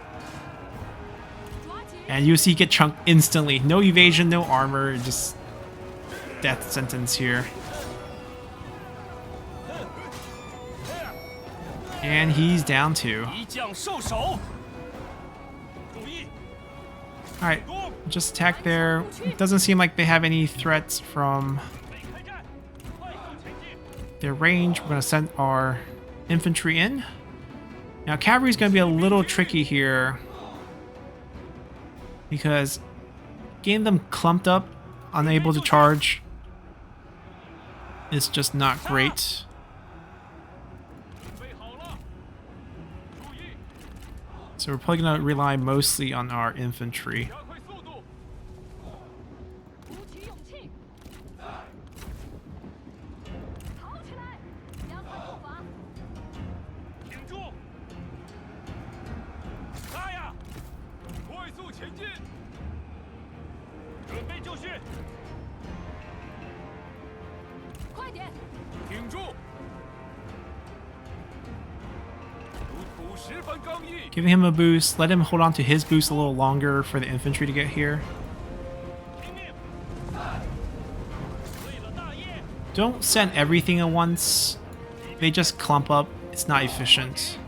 Speaker 1: And you see get chunked instantly. No evasion, no armor, just death sentence here. And he's down 2. Alright, just attack there. It doesn't seem like they have any threats from their range. We're going to send our infantry in. Now cavalry is going to be a little tricky here because getting them clumped up, unable to charge, is just not great. So we're probably going to rely mostly on our infantry. Giving him a boost, let him hold on to his boost a little longer for the infantry to get here. Don't send everything at once. They just clump up. It's not efficient.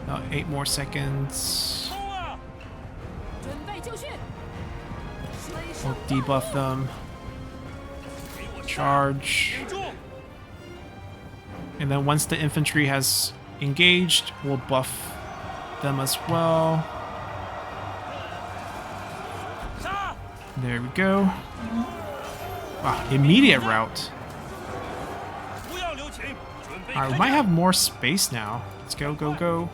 Speaker 1: About 8 more seconds. We'll debuff them. Charge. And then once the infantry has engaged, we'll buff them as well. There we go. Wow, immediate rout. Alright, we might have more space now. Let's go, go, go.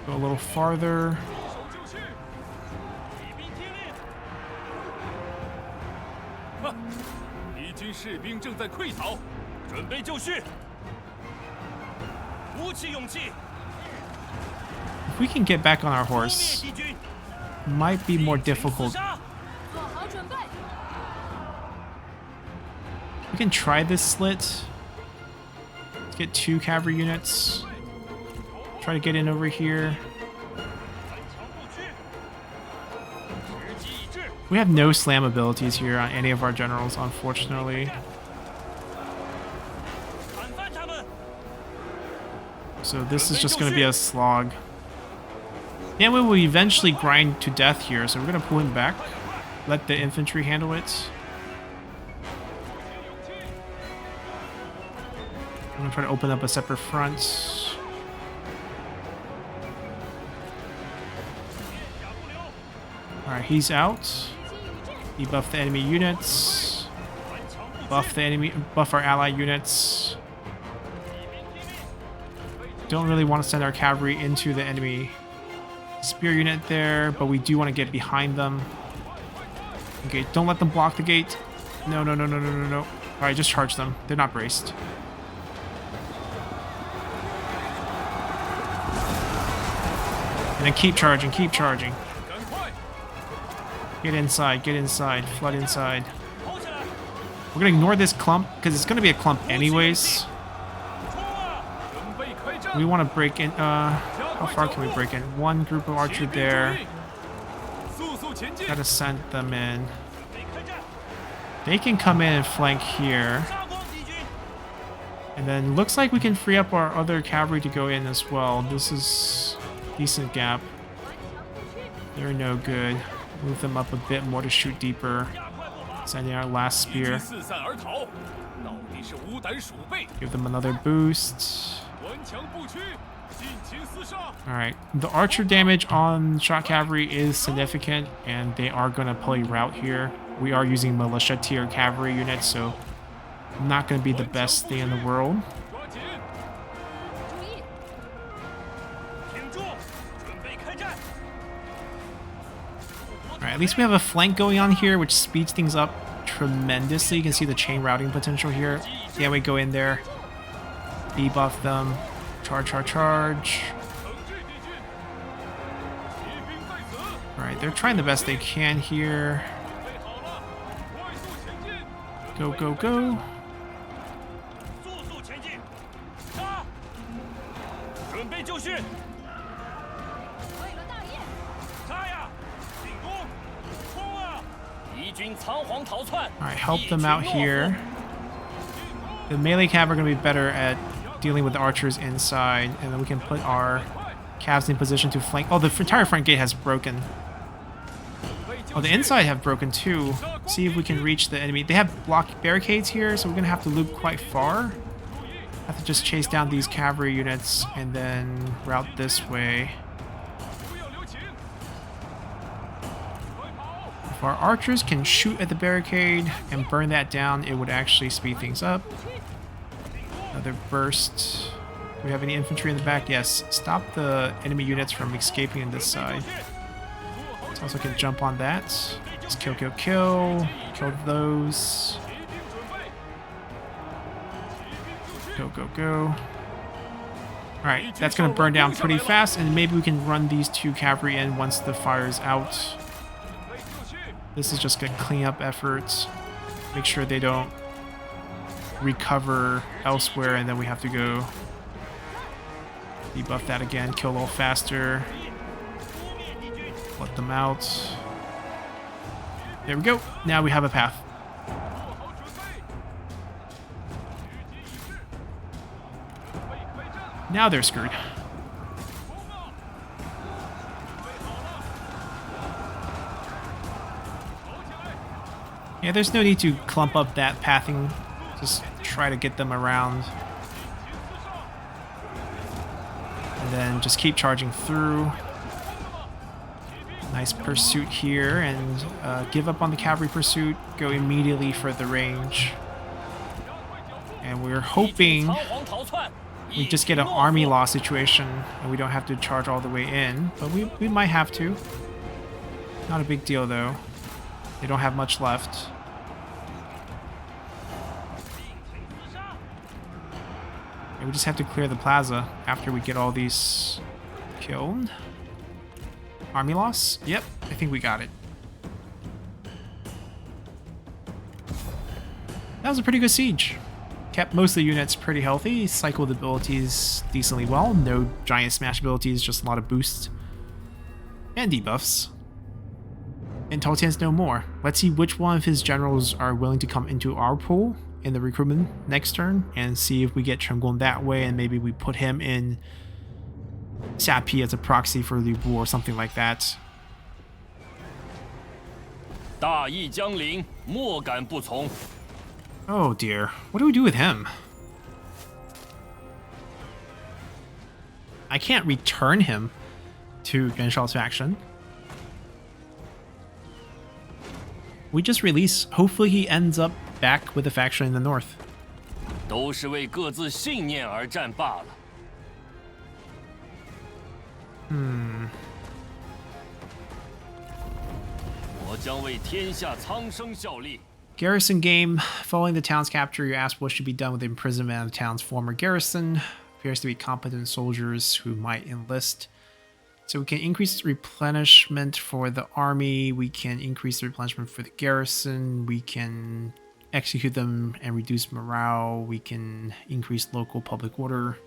Speaker 1: Go a little farther. If we can get back on our horse, might be more difficult. We can try this slit. Let's get 2 cavalry units. Try to get in over here. We have no slam abilities here on any of our generals, unfortunately. So this is just going to be a slog. And we will eventually grind to death here, so we're going to pull him back. Let the infantry handle it. I'm going to try to open up a separate front. Alright, he's out. Debuff the enemy units. Buff our ally units. Don't really want to send our cavalry into the enemy spear unit there, but we do want to get behind them. Okay, don't let them block the gate. No, no, no, no, no, no, no. Alright, just charge them. They're not braced. And then keep charging, keep charging. Get inside, flood inside. We're gonna ignore this clump, because it's gonna be a clump anyways. We want to break in, how far can we break in? 1 group of archer there. Gotta send them in. They can come in and flank here. And then looks like we can free up our other cavalry to go in as well. This is a decent gap. They're no good. Move them up a bit more to shoot deeper. Sending our last spear. Give them another boost. Alright, the archer damage on shock cavalry is significant, and they are going to play route here. We are using militia tier cavalry units, so not going to be the best thing in the world. Alright, at least we have a flank going on here, which speeds things up tremendously. You can see the chain routing potential here. Yeah, we go in there, debuff them, charge, charge, charge. Alright, they're trying the best they can here. Go, go, go. Alright, help them out here. The melee cav are going to be better at dealing with the archers inside, and then we can put our calves in position to flank. Oh, the entire front gate has broken. Oh, the inside have broken too. See if we can reach the enemy. They have block barricades here, so we're going to have to loop quite far. Have to just chase down these cavalry units and then route this way. If our archers can shoot at the barricade and burn that down, it would actually speed things up. Another burst. Do we have any infantry in the back? Yes. Stop the enemy units from escaping on this side. So also can jump on that. Just kill, kill, kill. Kill those. Go, go, go. Alright, that's going to burn down pretty fast, and maybe we can run these two cavalry in once the fire's out. This is just a cleanup effort. Make sure they don't recover elsewhere, and then we have to go debuff that again, kill a little faster. Let them out. There we go. Now we have a path. Now they're screwed. Yeah, there's no need to clump up that pathing. Just try to get them around. And then just keep charging through. Nice pursuit here, and give up on the cavalry pursuit. Go immediately for the range. And we're hoping we just get an army loss situation and we don't have to charge all the way in. But we might have to. Not a big deal though. They don't have much left. And we just have to clear the plaza after we get all these killed. Army loss? Yep, I think we got it. That was a pretty good siege. Kept most of the units pretty healthy, cycled abilities decently well. No giant smash abilities, just a lot of boosts. And debuffs. And Cao Cao's no more. Let's see which one of his generals are willing to come into our pool in the recruitment next turn, and see if we get Chengguang that way, and maybe we put him in Xiapi as a proxy for Liu Bu or something like that. Oh dear, what do we do with him? I can't return him to Yuan Shao's faction. We just release. Hopefully he ends up back with the faction in the north. Garrison game. Following the town's capture, you ask what should be done with the imprisonment of the town's former garrison. Appears to be competent soldiers who might enlist. So we can increase replenishment for the army, we can increase the replenishment for the garrison, we can execute them and reduce morale, we can increase local public order.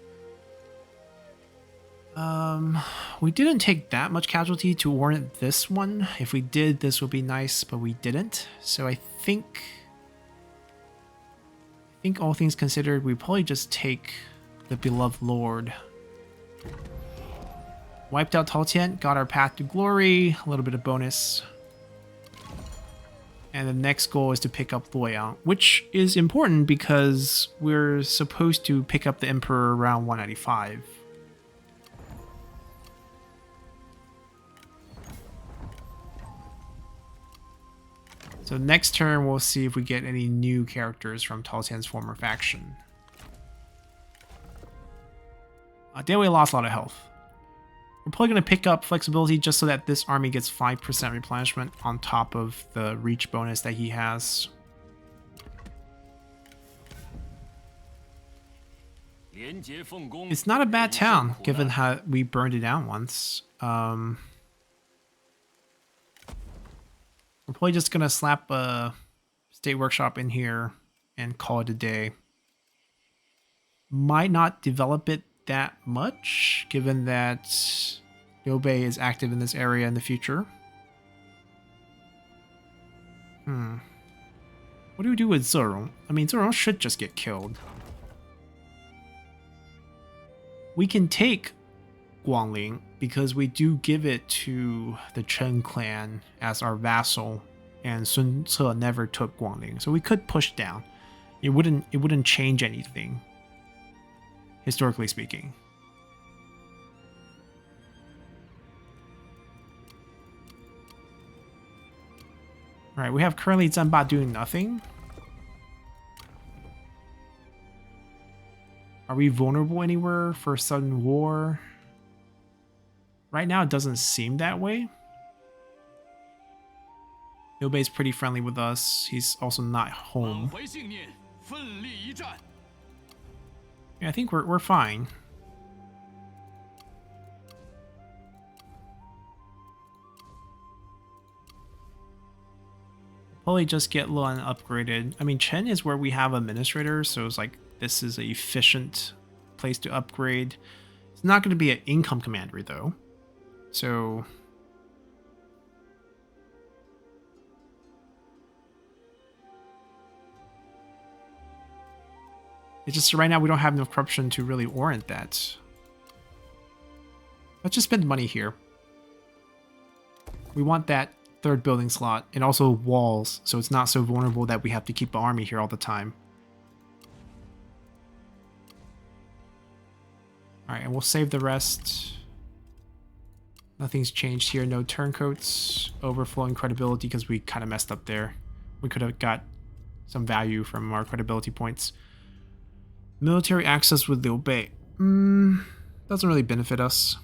Speaker 1: We didn't take that much casualty to warrant this one. If we did, this would be nice, but we didn't. So I think all things considered, we probably just take the beloved lord. Wiped out Cao Cao, got our path to glory, a little bit of bonus. And the next goal is to pick up Luoyang, which is important because we're supposed to pick up the Emperor around 195. So next turn, we'll see if we get any new characters from Tao Qian's former faction. Damn, we lost a lot of health. We're probably going to pick up flexibility just so that this army gets 5% replenishment on top of the reach bonus that he has. It's not a bad town, given how we burned it down once. We're probably just going to slap a state workshop in here and call it a day. Might not develop it that much, given that Liu Bei is active in this area in the future. What do we do with Zerong? I mean, Zerong should just get killed. We can take Guangling because we do give it to the Chen clan as our vassal, and Sun Ce never took Guangling, so we could push down. It wouldn't change anything, historically speaking. All right, we have currently Zanba doing nothing. Are we vulnerable anywhere for a sudden war? Right now, it doesn't seem that way. Liu Bei's pretty friendly with us. He's also not home. Yeah, I think we're fine. Probably just get Luan upgraded. I mean, Chen is where we have administrators, so it's like this is an efficient place to upgrade. It's not going to be an income commander though, so it's just right now we don't have enough corruption to really warrant that. Let's just spend money here. We want that third building slot and also walls, so it's not so vulnerable that we have to keep an army here all the time. Alright, and we'll save the rest. Nothing's changed here. No turncoats. Overflowing credibility because we kind of messed up there. We could have got some value from our credibility points. Military access with Liu Bei. Doesn't really benefit us.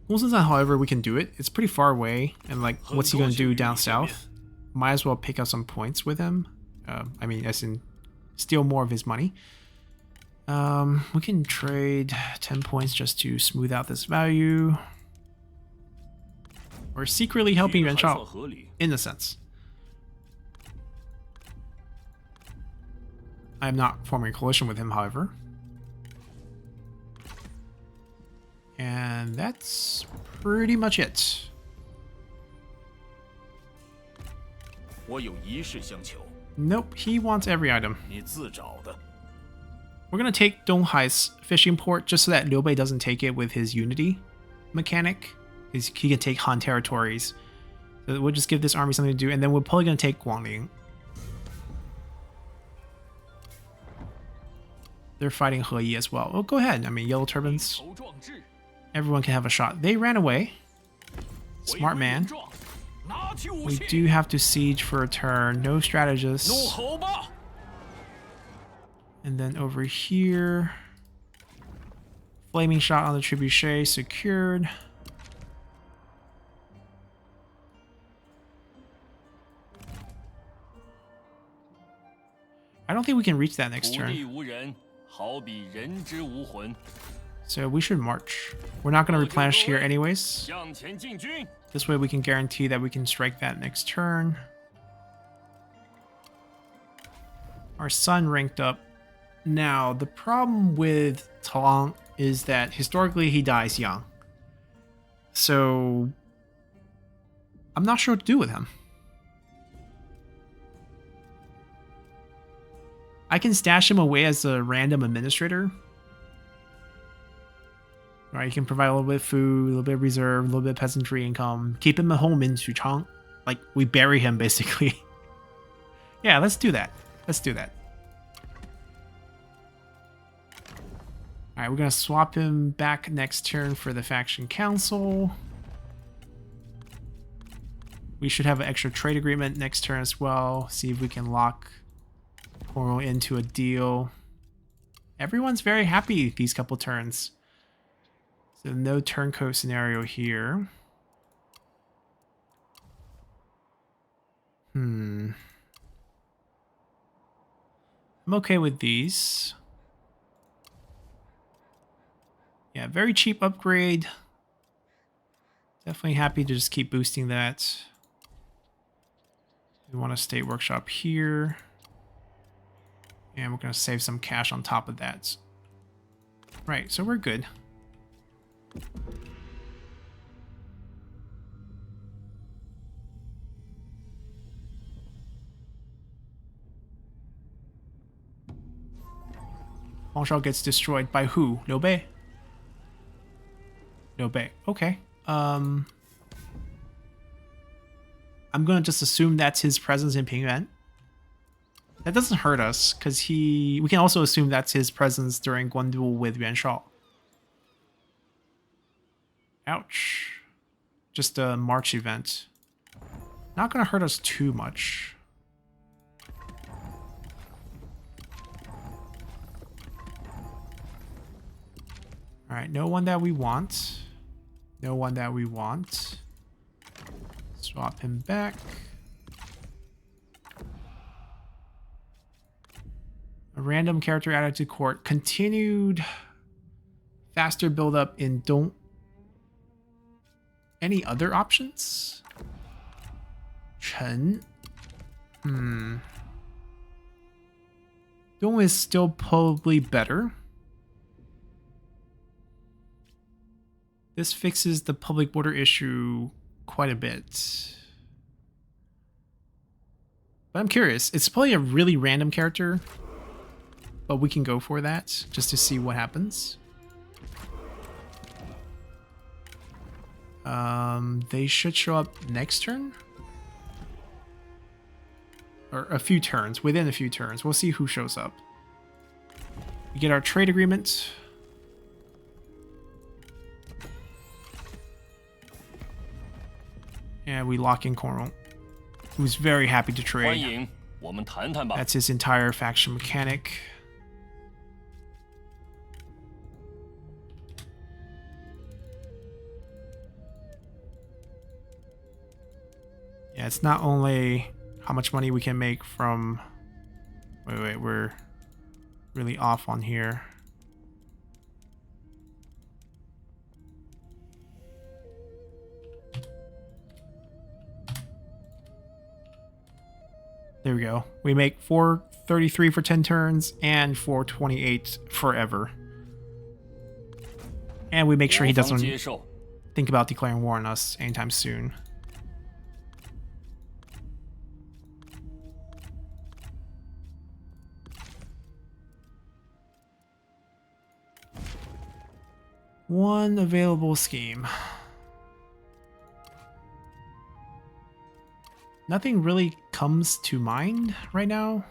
Speaker 1: Wilson's, however, we can do it. It's pretty far away, and like, what's he going to do down south? Might as well pick up some points with him. I mean, as in, steal more of his money. We can trade 10 points just to smooth out this value. We're secretly helping Yuan Shao, in a sense. I am not forming a coalition with him, however. And that's pretty much it. Nope, he wants every item. We're going to take Donghai's fishing port just so that Liu Bei doesn't take it with his unity mechanic. He can take Han territories. So we'll just give this army something to do, and then we're probably going to take Guangling. They're fighting He Yi as well. Oh, go ahead. I mean, yellow turbans. Everyone can have a shot. They ran away. Smart man. We do have to siege for a turn. No strategists. And then over here, flaming shot on the trebuchet secured. I don't think we can reach that next turn. So we should march. We're not going to replenish here anyways. This way we can guarantee that we can strike that next turn. Our son ranked up. Now, the problem with Talang is that historically he dies young. So I'm not sure what to do with him. I can stash him away as a random administrator. Right, you can provide a little bit of food, a little bit of reserve, a little bit of peasantry income. Keep him at home in Xuchang. Like, we bury him, basically. Yeah, let's do that. Let's do that. Alright, we're going to swap him back next turn for the faction council. We should have an extra trade agreement next turn as well. See if we can lock Koro into a deal. Everyone's very happy these couple turns. So no turncoat scenario here. I'm okay with these. Yeah, very cheap upgrade. Definitely happy to just keep boosting that. We want a state workshop here. And we're going to save some cash on top of that. Right, so we're good. Huangshao gets destroyed by who? Liu Bei? Liu Bei. Okay. I'm going to just assume that's his presence in Pingyuan. That doesn't hurt us, because we can also assume that's his presence during Guandu with Yuan Shao. Ouch. Just a March event. Not going to hurt us too much. Alright, no one that we want. No one that we want. Swap him back. A random character added to court. Continued faster build-up in Dong. Any other options? Chen. Dong is still probably better. This fixes the public border issue quite a bit. But I'm curious. It's probably a really random character, but we can go for that just to see what happens. They should show up next turn. Or a few turns, within a few turns. We'll see who shows up. We get our trade agreement. And we lock in Koro, who's very happy to trade. That's his entire faction mechanic. Yeah, it's not only how much money we can make from... Wait, we're really off on here. There we go. We make 433 for 10 turns and 428 forever. And we make sure he doesn't think about declaring war on us anytime soon. One available scheme. Nothing really comes to mind right now.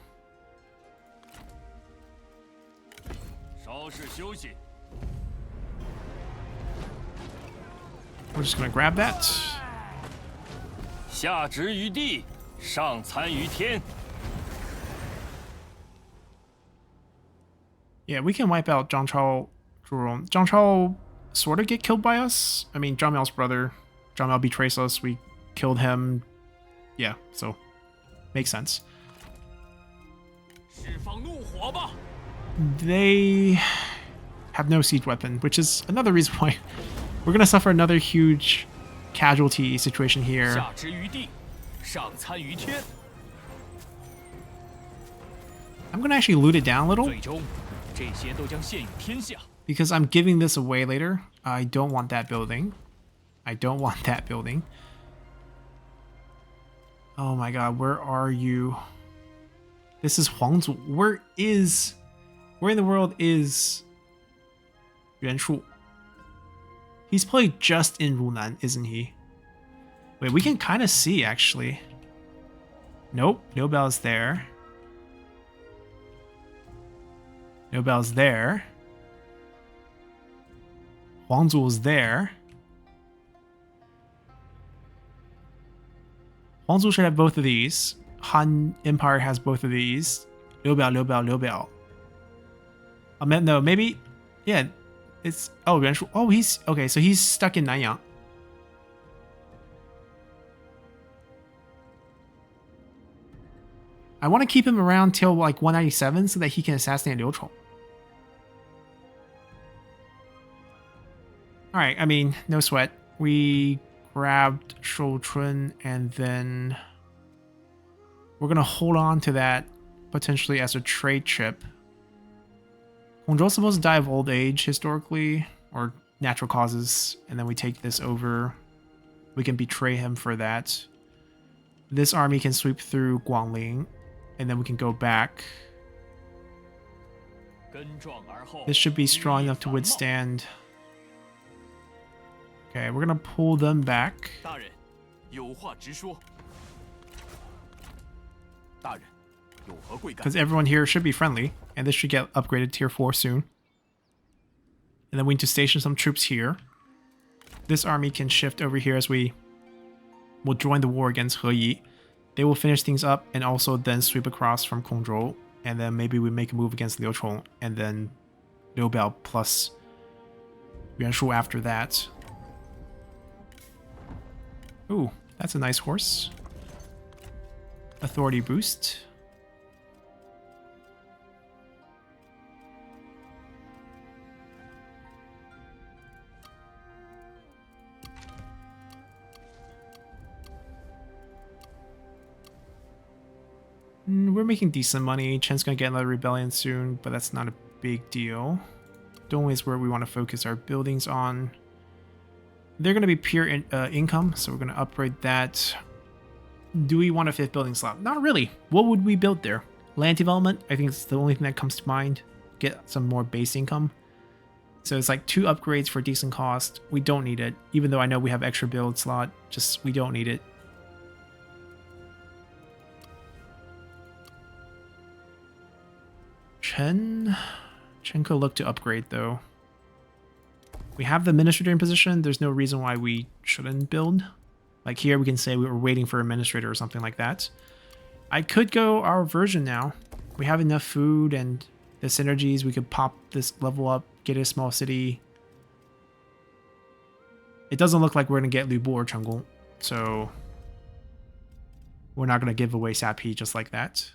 Speaker 1: We're just gonna grab that. Yeah, we can wipe out Zhang Chao. Zhang Chao sort of get killed by us. I mean, Zhang Miao's brother. Zhang Miao betrays us. We killed him. Yeah, so makes sense. They have no siege weapon, which is another reason why we're gonna suffer another huge casualty situation here. I'm gonna actually loot it down a little because I'm giving this away later. I don't want that building. I don't want that building. Oh my god, where are you? This is Huangzu. Where in the world is Yuan Shu? He's probably just in Runan, isn't he? Wait, we can kind of see, actually. Nope, no bells there. No bells there. Huangzu is there. Huangzu should have both of these. Han Empire has both of these. Liu Biao, Liu Biao, Liu Biao. I meant no, maybe, yeah, it's Yuan Shu. Oh, he's okay. So he's stuck in Nanyang. I want to keep him around till like 197 so that he can assassinate Liu Chong. All right, I mean, no sweat. We grabbed Shou Chun and then we're gonna hold on to that potentially as a trade chip. Hongzhou's supposed to die of old age historically or natural causes, and then we take this over. We can betray him for that. This army can sweep through Guangling, and then we can go back. This should be strong enough to withstand. Okay, we're gonna pull them back. Because everyone here should be friendly, and this should get upgraded tier 4 soon. And then we need to station some troops here. This army can shift over here as we will join the war against He Yi. They will finish things up and also then sweep across from Kongzhou. And then maybe we make a move against Liu Chong and then Liu Biao plus Yuan Shu after that. Ooh, that's a nice horse. Authority boost. We're making decent money. Chen's gonna get another rebellion soon, but that's not a big deal. Dongwei is where we want to focus our buildings on. They're gonna be pure income, so we're gonna upgrade that. Do we want a 5th building slot? Not really. What would we build there? Land development? I think it's the only thing that comes to mind. Get some more base income. So it's like 2 upgrades for decent cost. We don't need it, even though I know we have extra build slot. Just we don't need it. Chen could look to upgrade though. We have the administrator in position. There's no reason why we shouldn't build. Like here we can say we were waiting for administrator or something like that. I could go our version now. We have enough food and the synergies. We could pop this level up, get a small city. It doesn't look like we're going to get Lu Bu or Chenggung. So we're not going to give away Sapi just like that.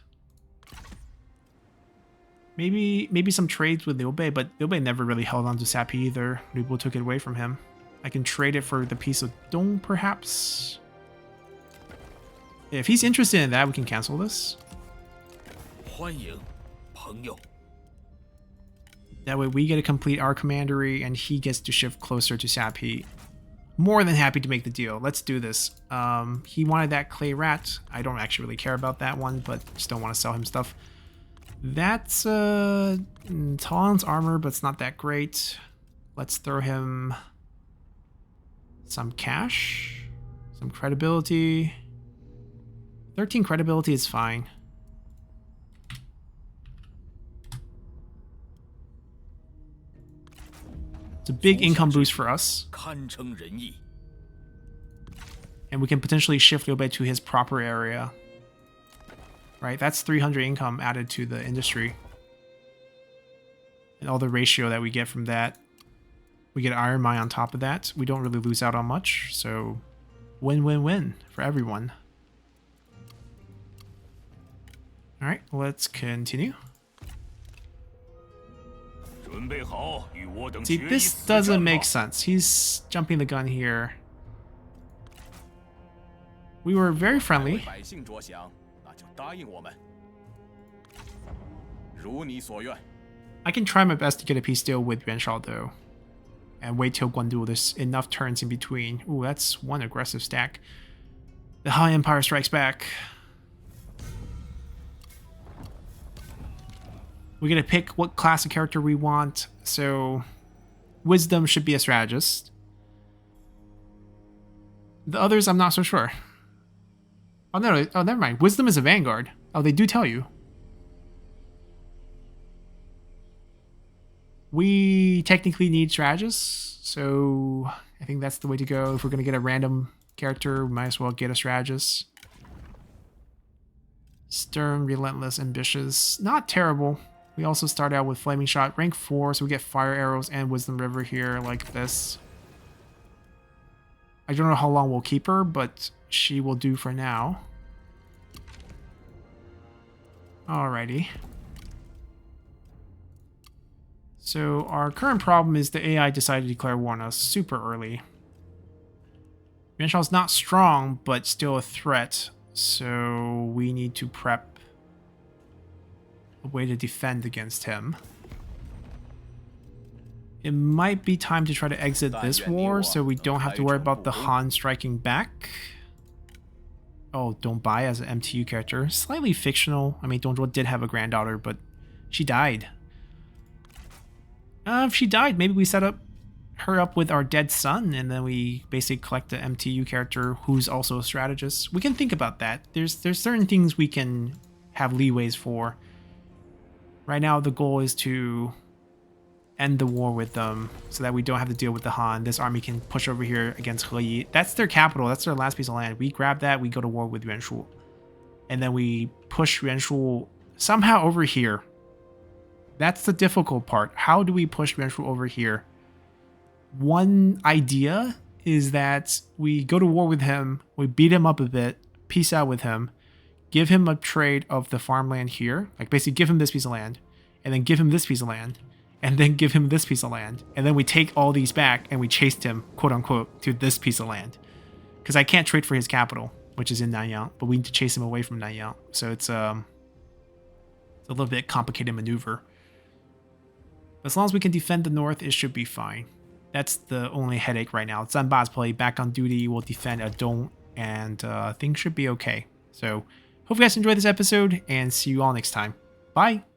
Speaker 1: Maybe some trades with Liu Bei, but Liu Bei never really held on to Sapi either. Lu Bu took it away from him. I can trade it for the piece of Dong, perhaps. If he's interested in that, we can cancel this. That way we get to complete our commandery and he gets to shift closer to Sapi. More than happy to make the deal. Let's do this. He wanted that clay rat. I don't actually really care about that one, but just don't want to sell him stuff. That's Talon's armor, but it's not that great. Let's throw him some cash, some credibility. 13 credibility is fine. It's a big income boost for us. And we can potentially shift Liu Bei to his proper area. Right, that's 300 income added to the industry. And all the ratio that we get from that. We get iron mine on top of that. We don't really lose out on much, so win-win-win for everyone. Alright, let's continue. See, this doesn't make sense. He's jumping the gun here. We were very friendly. I can try my best to get a peace deal with Yuan Shao though. And wait till Guandu. There's enough turns in between. Ooh, that's one aggressive stack. The Han Empire strikes back. We get to pick what class of character we want. So, Wisdom should be a strategist. The others, I'm not so sure. Oh, no. Oh, never mind. Wisdom is a vanguard. Oh, they do tell you. We technically need strategists, so I think that's the way to go. If we're going to get a random character, we might as well get a strategist. Stern, relentless, ambitious. Not terrible. We also start out with flaming shot, rank 4, so we get fire arrows and wisdom river here like this. I don't know how long we'll keep her, but she will do for now. Alrighty. So our current problem is the AI decided to declare war on us super early. Yuanshao's not strong, but still a threat, so we need to prep a way to defend against him. It might be time to try to exit this war so we don't have to worry about the Han striking back. Oh, Don't Bai as an MTU character. Slightly fictional. I mean, Dongzhuo did have a granddaughter, but she died. If she died, maybe we set her up with our dead son, and then we basically collect an MTU character who's also a strategist. We can think about that. There's certain things we can have leeways for. Right now, the goal is to end the war with them so that we don't have to deal with the Han. This army can push over here against Heyi. That's their capital. That's their last piece of land. We grab that, we go to war with Yuanshu. And then we push Yuanshu somehow over here. That's the difficult part. How do we push Yuanshu over here? One idea is that we go to war with him, we beat him up a bit, peace out with him, give him a trade of the farmland here, like basically give him this piece of land, and then give him this piece of land, and then give him this piece of land, and then we take all these back and we chased him, quote unquote, to this piece of land. Because I can't trade for his capital, which is in Nanyang, but we need to chase him away from Nanyang. So it's a little bit complicated maneuver. As long as we can defend the north, it should be fine. That's the only headache right now. Zanba's probably back on duty, will defend Adong, and things should be okay. So hope you guys enjoyed this episode, and see you all next time. Bye!